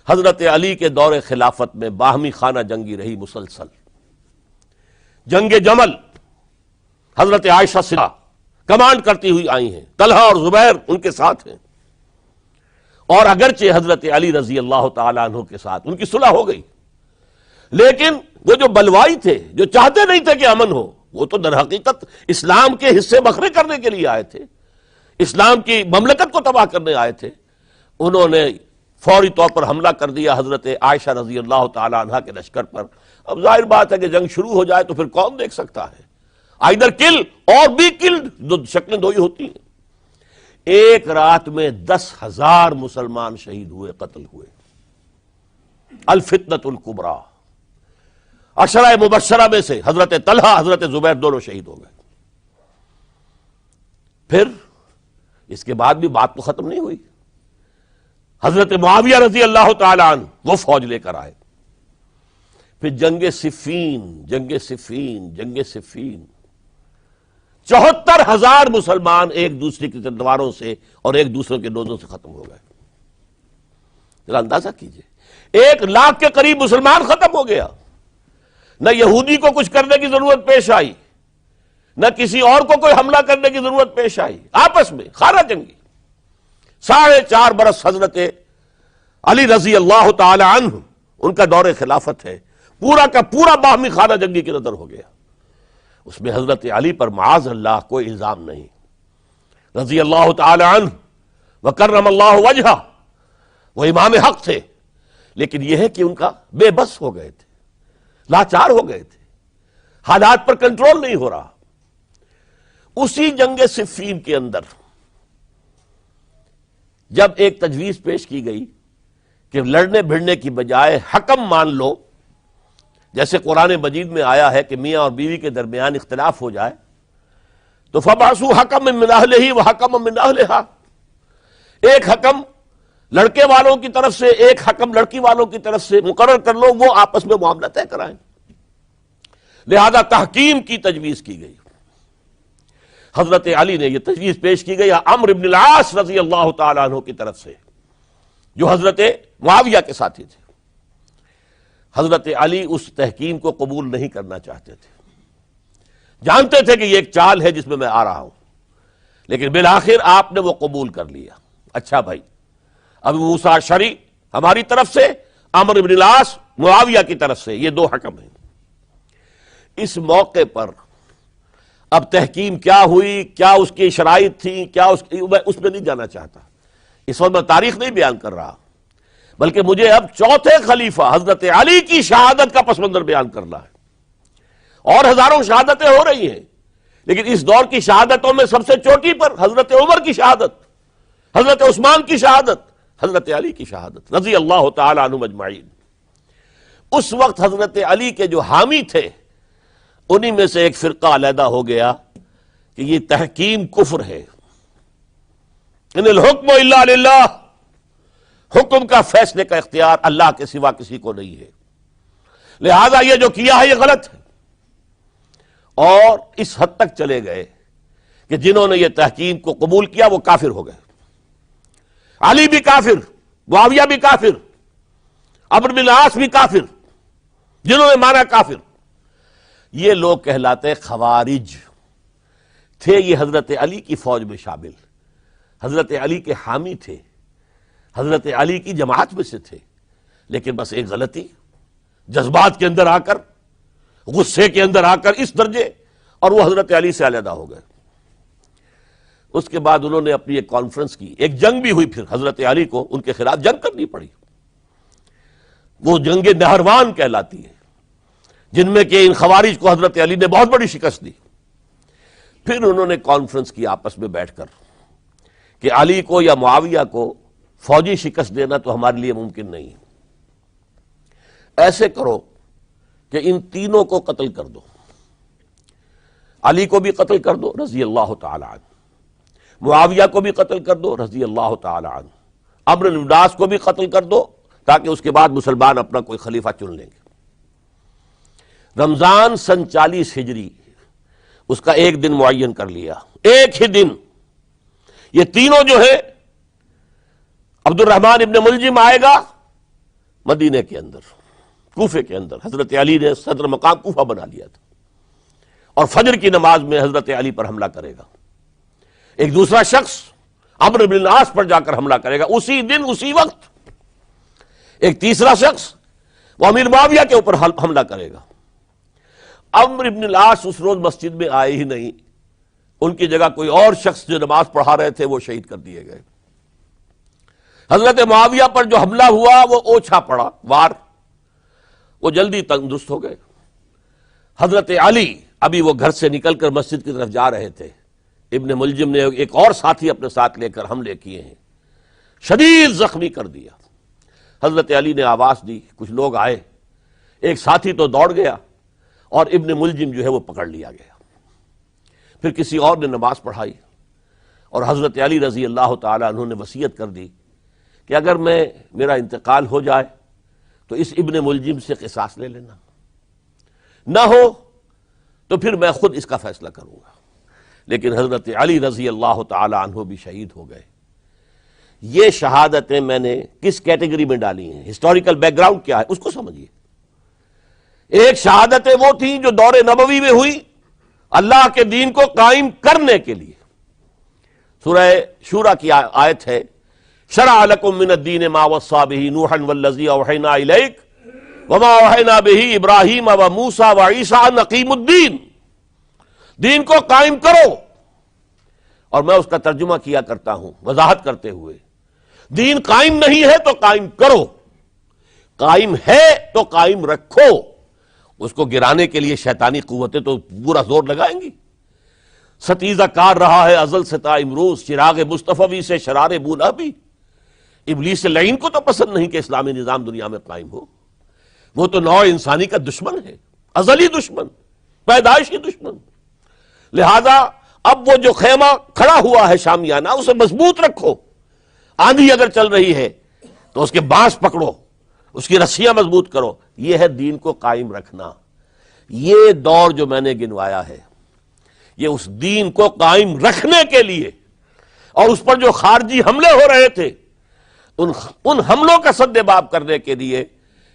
حضرت علی کے دور خلافت میں باہمی خانہ جنگی رہی مسلسل۔ جنگ جمل حضرت عائشہ صدیقہ کمانڈ کرتی ہوئی آئی ہیں، طلحہ اور زبیر ان کے ساتھ ہیں، اور اگرچہ حضرت علی رضی اللہ تعالی عنہ کے ساتھ ان کی صلح ہو گئی، لیکن وہ جو بلوائی تھے، جو چاہتے نہیں تھے کہ امن ہو، وہ تو در حقیقت اسلام کے حصے بکھرے کرنے کے لیے آئے تھے، اسلام کی مملکت کو تباہ کرنے آئے تھے۔ انہوں نے فوری طور پر حملہ کر دیا حضرت عائشہ رضی اللہ تعالی عنہ کے لشکر پر۔ اب ظاہر بات ہے کہ جنگ شروع ہو جائے تو پھر کون دیکھ سکتا ہے، آئدر کل اور بی کلڈ، دو شکلیں دو ہی ہوتی ہیں۔ ایک رات میں 10,000 مسلمان شہید ہوئے، قتل ہوئے۔ الفتنۃ الکبریٰ، عشرہ مبشرہ میں سے حضرت طلحہ، حضرت زبیر دونوں شہید ہو گئے۔ پھر اس کے بعد بھی بات تو ختم نہیں ہوئی، حضرت معاویہ رضی اللہ تعالی عنہ وہ فوج لے کر آئے۔ پھر جنگ صفین، جنگ صفین، جنگ صفین، 74,000 مسلمان ایک دوسرے کی تلواروں سے اور ایک دوسرے کے نوزوں سے ختم ہو گئے۔ ذرا اندازہ کیجئے، 1,00,000 کے قریب مسلمان ختم ہو گیا۔ نہ یہودی کو کچھ کرنے کی ضرورت پیش آئی، نہ کسی اور کو کوئی حملہ کرنے کی ضرورت پیش آئی، آپس میں خانہ جنگی۔ 4.5 برس حضرت علی رضی اللہ تعالی عنہ ان کا دور خلافت ہے، پورا کا پورا باہمی خانہ جنگی کی نظر ہو گیا، اس میں حضرت علی پر معاذ اللہ کوئی الزام نہیں، رضی اللہ تعالی عنہ وکرم اللہ وجہہ، وہ امام حق تھے، لیکن یہ ہے کہ ان کا بے بس ہو گئے تھے، لاچار ہو گئے تھے، حالات پر کنٹرول نہیں ہو رہا۔ اسی جنگ صفین کے اندر جب ایک تجویز پیش کی گئی کہ لڑنے بھڑنے کی بجائے حکم مان لو، جیسے قرآن مجید میں آیا ہے کہ میاں اور بیوی کے درمیان اختلاف ہو جائے تو فَبَعْثُوا حَكَمًا مِّنْ أَهْلِهِ وَحَكَمًا مِّنْ أَهْلِهَا، ایک حکم لڑکے والوں کی طرف سے ایک حکم لڑکی والوں کی طرف سے مقرر کر لو، وہ آپس میں معاملہ طے کرائیں، لہذا تحکیم کی تجویز کی گئی۔ حضرت علی نے یہ تجویز پیش کی گئی عمرو بن العاص رضی اللہ تعالیٰ عنہ کی طرف سے، جو حضرت معاویہ کے ساتھی تھے۔ حضرت علی اس تحکیم کو قبول نہیں کرنا چاہتے تھے، جانتے تھے کہ یہ ایک چال ہے جس میں آ رہا ہوں، لیکن بالآخر آپ نے وہ قبول کر لیا۔ اچھا بھائی، ابو موسیٰ اشعری ہماری طرف سے، عمرو بن العاص معاویہ کی طرف سے، یہ دو حکم ہیں۔ اس موقع پر اب تحکیم کیا ہوئی، کیا اس کی شرائط تھی، کیا اس میں نہیں جانا چاہتا، اس وقت میں تاریخ نہیں بیان کر رہا، بلکہ مجھے اب چوتھے خلیفہ حضرت علی کی شہادت کا پس منظر بیان کرنا ہے۔ اور ہزاروں شہادتیں ہو رہی ہیں، لیکن اس دور کی شہادتوں میں سب سے چوٹی پر حضرت عمر کی شہادت، حضرت عثمان کی شہادت، حضرت علی کی شہادت رضی اللہ تعالی عنہم اجمعین۔ اس وقت حضرت علی کے جو حامی تھے، انہی میں سے ایک فرقہ علیحدہ ہو گیا کہ یہ تحکیم کفر ہے، ان الحکم الا للہ، حکم کا فیصلے کا اختیار اللہ کے سوا کسی کو نہیں ہے، لہذا یہ جو کیا ہے یہ غلط ہے۔ اور اس حد تک چلے گئے کہ جنہوں نے یہ تحکیم کو قبول کیا وہ کافر ہو گئے، علی بھی کافر، معاویہ بھی کافر، عمرو بن العاص بھی کافر، جنہوں نے مانا کافر۔ یہ لوگ کہلاتے خوارج تھے، یہ حضرت علی کی فوج میں شامل، حضرت علی کے حامی تھے، حضرت علی کی جماعت میں سے تھے، لیکن بس ایک غلطی، جذبات کے اندر آ کر، غصے کے اندر آ کر اس درجے، اور وہ حضرت علی سے علیحدہ ہو گئے۔ اس کے بعد انہوں نے اپنی ایک کانفرنس کی، ایک جنگ بھی ہوئی، پھر حضرت علی کو ان کے خلاف جنگ کرنی پڑی، وہ جنگ نہروان کہلاتی ہے، جن میں کہ ان خوارج کو حضرت علی نے بہت بڑی شکست دی۔ پھر انہوں نے کانفرنس کی آپس میں بیٹھ کر کہ علی کو یا معاویہ کو فوجی شکست دینا تو ہمارے لیے ممکن نہیں ہے، ایسے کرو کہ ان تینوں کو قتل کر دو، علی کو بھی قتل کر دو رضی اللہ تعالی عنہ، معاویہ کو بھی قتل کر دو رضی اللہ تعالی عنہ، عمرو بن العاص کو بھی قتل کر دو، تاکہ اس کے بعد مسلمان اپنا کوئی خلیفہ چن لیں گے۔ رمضان سن 40 ہجری اس کا ایک دن معین کر لیا، ایک ہی دن یہ تینوں جو ہے، عبد الرحمن ابن ملجم آئے گا مدینے کے اندر، کوفے کے اندر، حضرت علی نے صدر مقام کوفہ بنا لیا تھا، اور فجر کی نماز میں حضرت علی پر حملہ کرے گا۔ ایک دوسرا شخص عمرو بن العاص پر جا کر حملہ کرے گا اسی دن اسی وقت۔ ایک تیسرا شخص وہ امیر معاویہ کے اوپر حملہ کرے گا۔ عمرو بن العاص اس روز مسجد میں آئے ہی نہیں، ان کی جگہ کوئی اور شخص جو نماز پڑھا رہے تھے وہ شہید کر دیے گئے۔ حضرت معاویہ پر جو حملہ ہوا وہ اوچھا پڑا وار، وہ جلدی تندرست ہو گئے۔ حضرت علی ابھی وہ گھر سے نکل کر مسجد کی طرف جا رہے تھے، ابن ملجم نے ایک اور ساتھی اپنے ساتھ لے کر حملے کیے ہیں، شدید زخمی کر دیا۔ حضرت علی نے آواز دی، کچھ لوگ آئے، ایک ساتھی تو دوڑ گیا اور ابن ملجم جو ہے وہ پکڑ لیا گیا۔ پھر کسی اور نے نماز پڑھائی، اور حضرت علی رضی اللہ تعالی عنہ نے وصیت کر دی کہ اگر میرا انتقال ہو جائے تو اس ابن ملجم سے قصاص لے لینا، نہ ہو تو پھر میں خود اس کا فیصلہ کروں گا۔ لیکن حضرت علی رضی اللہ تعالی عنہ بھی شہید ہو گئے۔ یہ شہادتیں میں نے کس کیٹیگری میں ڈالی ہیں، ہسٹوریکل بیک گراؤنڈ کیا ہے اس کو سمجھیے۔ ایک شہادتیں وہ تھیں جو دور نبوی میں ہوئی اللہ کے دین کو قائم کرنے کے لیے۔ سورہ شورى کی آیت ہے شرع لکم من الدین ما وصى به نوحا والذی اوحینا الیک وما اوحینا به ابراہیم وموسیٰ وعیسیٰ ان اقیموا الدین، دین کو قائم کرو۔ اور میں اس کا ترجمہ کیا کرتا ہوں وضاحت کرتے ہوئے، دین قائم نہیں ہے تو قائم کرو، قائم ہے تو قائم رکھو۔ اس کو گرانے کے لیے شیطانی قوتیں تو پورا زور لگائیں گی۔ ستیزہ کار رہا ہے ازل سے تا امروز، چراغ مصطفی سے شرار بولا بھی۔ ابلیس لعین کو تو پسند نہیں کہ اسلامی نظام دنیا میں قائم ہو، وہ تو نوع انسانی کا دشمن ہے، ازلی دشمن، پیدائشی دشمن۔ لہذا اب وہ جو خیمہ کھڑا ہوا ہے شامیانہ، اسے مضبوط رکھو۔ آندھی اگر چل رہی ہے تو اس کے بانس پکڑو، اس کی رسیاں مضبوط کرو۔ یہ ہے دین کو قائم رکھنا۔ یہ دور جو میں نے گنوایا ہے یہ اس دین کو قائم رکھنے کے لیے، اور اس پر جو خارجی حملے ہو رہے تھے ان حملوں کا سد باب کرنے کے لیے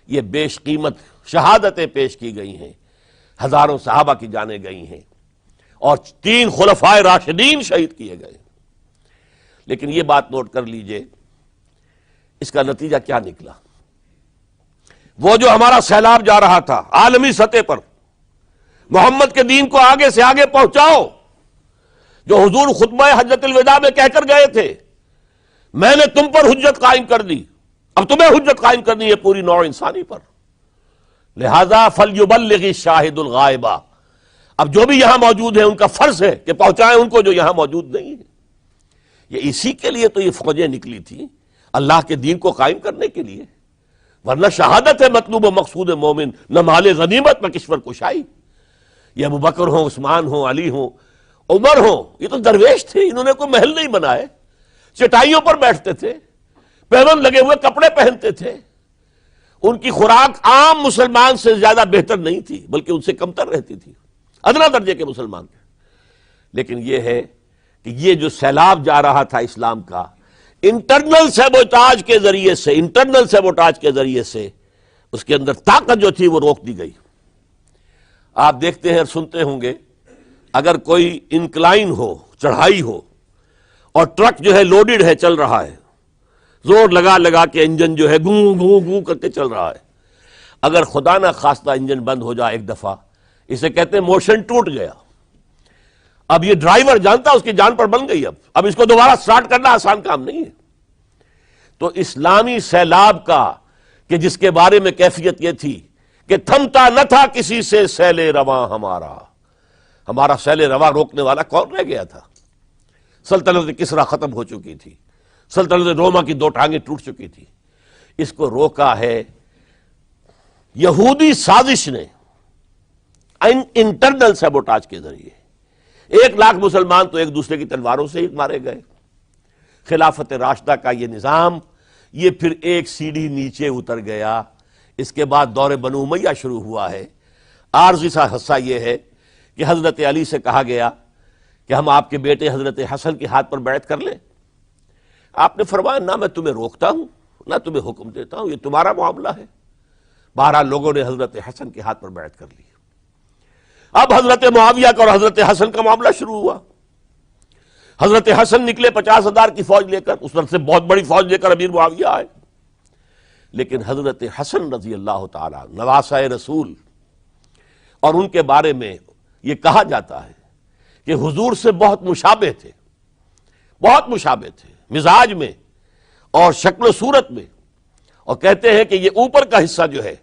یہ بیش قیمت شہادتیں پیش کی گئی ہیں، ہزاروں صحابہ کی جانیں گئی ہیں، اور 3 خلفائے راشدین شہید کیے گئے۔ لیکن یہ بات نوٹ کر لیجئے، اس کا نتیجہ کیا نکلا؟ وہ جو ہمارا سیلاب جا رہا تھا عالمی سطح پر، محمد کے دین کو آگے سے آگے پہنچاؤ، جو حضور خطبہ حجۃ الوداع میں کہہ کر گئے تھے، میں نے تم پر حجت قائم کر دی، اب تمہیں حجت قائم کرنی ہے پوری نوع انسانی پر، لہذا فلیبلغ الشاہد الغائبہ۔ اب جو بھی یہاں موجود ہیں ان کا فرض ہے کہ پہنچائیں ان کو جو یہاں موجود نہیں ہے۔ یہ اسی کے لیے تو یہ فوجیں نکلی تھیں، اللہ کے دین کو قائم کرنے کے لیے، ورنہ شہادت ہے مطلوب و مقصود مومن، نہ مال غنیمت نہ کشور کشائی۔ یہ ابو بکر ہوں، عثمان ہوں، علی ہوں، عمر ہوں، یہ تو درویش تھے، انہوں نے کوئی محل نہیں بنائے، چٹائیوں پر بیٹھتے تھے، پیون لگے ہوئے کپڑے پہنتے تھے، ان کی خوراک عام مسلمان سے زیادہ بہتر نہیں تھی بلکہ ان سے کمتر رہتی تھی، ادنا درجے کے مسلمان تھے۔ لیکن یہ ہے کہ یہ جو سیلاب جا رہا تھا اسلام کا، انٹرنل سیبوٹاج کے ذریعے سے اس کے اندر طاقت جو تھی وہ روک دی گئی۔ آپ دیکھتے ہیں اور سنتے ہوں گے، اگر کوئی انکلائن ہو، چڑھائی ہو، اور ٹرک جو ہے لوڈڈ ہے، چل رہا ہے، زور لگا لگا کے انجن جو ہے گوں گوں گوں کر کے چل رہا ہے، اگر خدا نہ خواستہ انجن بند ہو جائے ایک دفعہ، اسے کہتے ہیں موشن ٹوٹ گیا۔ اب یہ ڈرائیور جانتا اس کی جان پر بن گئی، اب اس کو دوبارہ سٹارٹ کرنا آسان کام نہیں ہے۔ تو اسلامی سیلاب کا کہ جس کے بارے میں کیفیت یہ تھی کہ تھمتا نہ تھا کسی سے سیل رواں ہمارا سیل رواں روکنے والا کون رہ گیا تھا؟ سلطنت کسریٰ ختم ہو چکی تھی، سلطنت روما کی 2 ٹانگیں ٹوٹ چکی تھی۔ اس کو روکا ہے یہودی سازش نے انٹرنل سیبوٹاج کے ذریعے۔ 1 لاکھ مسلمان تو ایک دوسرے کی تلواروں سے ہی مارے گئے۔ خلافت راشدہ کا یہ نظام یہ پھر ایک سیڑھی نیچے اتر گیا۔ اس کے بعد دور بنو امیہ شروع ہوا ہے۔ عارضی سا حصہ یہ ہے کہ حضرت علی سے کہا گیا کہ ہم آپ کے بیٹے حضرت حسن کے ہاتھ پر بیعت کر لیں۔ آپ نے فرمایا نہ میں تمہیں روکتا ہوں نہ تمہیں حکم دیتا ہوں، یہ تمہارا معاملہ ہے۔ بہرحال لوگوں نے حضرت حسن کے ہاتھ پر بیعت کر لی۔ اب حضرت معاویہ کا اور حضرت حسن کا معاملہ شروع ہوا۔ حضرت حسن نکلے 50,000 کی فوج لے کر، اس وقت سے بہت بڑی فوج لے کر امیر معاویہ آئے، لیکن حضرت حسن رضی اللہ تعالی نواسہ رسول، اور ان کے بارے میں یہ کہا جاتا ہے کہ حضور سے بہت مشابہ تھے، بہت مشابہ تھے مزاج میں اور شکل و صورت میں، اور کہتے ہیں کہ یہ اوپر کا حصہ جو ہے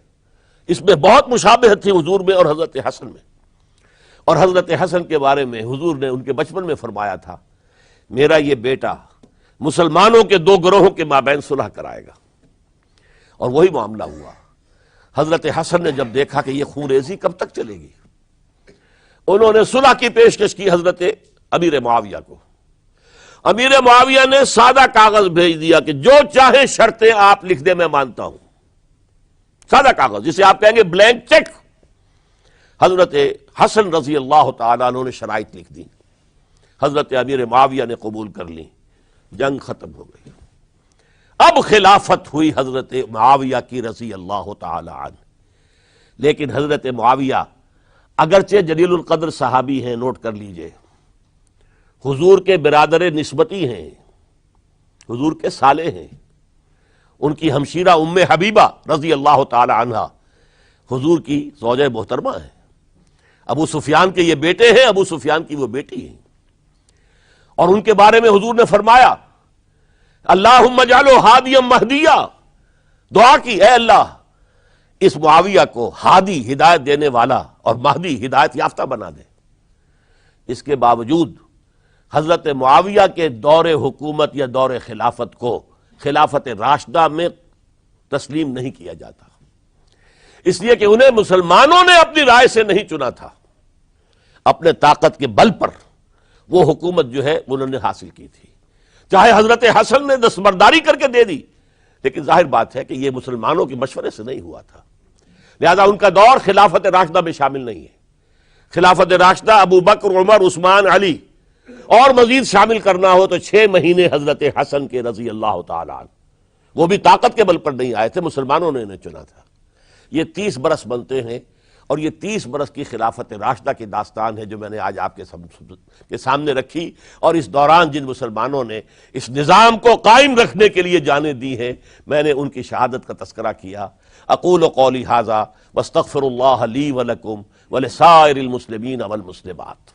اس میں بہت مشابہت تھی حضور میں اور حضرت حسن میں۔ اور حضرت حسن کے بارے میں حضور نے ان کے بچپن میں فرمایا تھا میرا یہ بیٹا مسلمانوں کے 2 گروہوں کے مابین صلح کرائے گا، اور وہی معاملہ ہوا۔ حضرت حسن نے جب دیکھا کہ یہ خون ریزی کب تک چلے گی، انہوں نے صلح کی پیشکش کی حضرت امیر معاویہ کو۔ امیر معاویہ نے سادہ کاغذ بھیج دیا کہ جو چاہیں شرطیں آپ لکھ دیں میں مانتا ہوں، سادہ کاغذ جسے آپ کہیں گے بلینک چیک۔ حضرت حسن رضی اللہ تعالیٰ عنہ نے شرائط لکھ دی، حضرت امیر معاویہ نے قبول کر لی، جنگ ختم ہو گئی۔ اب خلافت ہوئی حضرت معاویہ کی رضی اللہ تعالی عنہ۔ لیکن حضرت معاویہ اگرچہ جلیل القدر صحابی ہیں، نوٹ کر لیجئے، حضور کے برادر نسبتی ہیں، حضور کے صالح ہیں، ان کی ہمشیرہ ام حبیبہ رضی اللہ تعالی عنہا حضور کی زوجہ محترمہ ہیں، ابو سفیان کے یہ بیٹے ہیں، ابو سفیان کی وہ بیٹی ہیں، اور ان کے بارے میں حضور نے فرمایا اللہم اجعلہ ہادیا مہدیا، دعا کی اے اللہ اس معاویہ کو ہادی ہدایت دینے والا اور مہدی ہدایت یافتہ بنا دے۔ اس کے باوجود حضرت معاویہ کے دور حکومت یا دور خلافت کو خلافت راشدہ میں تسلیم نہیں کیا جاتا، اس لیے کہ انہیں مسلمانوں نے اپنی رائے سے نہیں چنا تھا، اپنے طاقت کے بل پر وہ حکومت جو ہے انہوں نے حاصل کی تھی، چاہے حضرت حسن نے دستبرداری کر کے دے دی، لیکن ظاہر بات ہے کہ یہ مسلمانوں کے مشورے سے نہیں ہوا تھا، لہذا ان کا دور خلافت راشدہ میں شامل نہیں ہے۔ خلافت راشدہ ابو بکر، عمر، عثمان، علی اور مزید شامل کرنا ہو تو 6 مہینے حضرت حسن کے رضی اللہ تعالی عنہ، وہ بھی طاقت کے بل پر نہیں آئے تھے، مسلمانوں نے انہیں چنا تھا۔ یہ 30 برس بنتے ہیں، اور یہ 30 برس کی خلافت راشدہ کی داستان ہے جو میں نے آج آپ کے سامنے رکھی، اور اس دوران جن مسلمانوں نے اس نظام کو قائم رکھنے کے لیے جانیں دی ہیں، میں نے ان کی شہادت کا تذکرہ کیا۔ اقول قولی ھذا واستغفر اللہ لی ولکم ولسائر المسلمین والمسلمات۔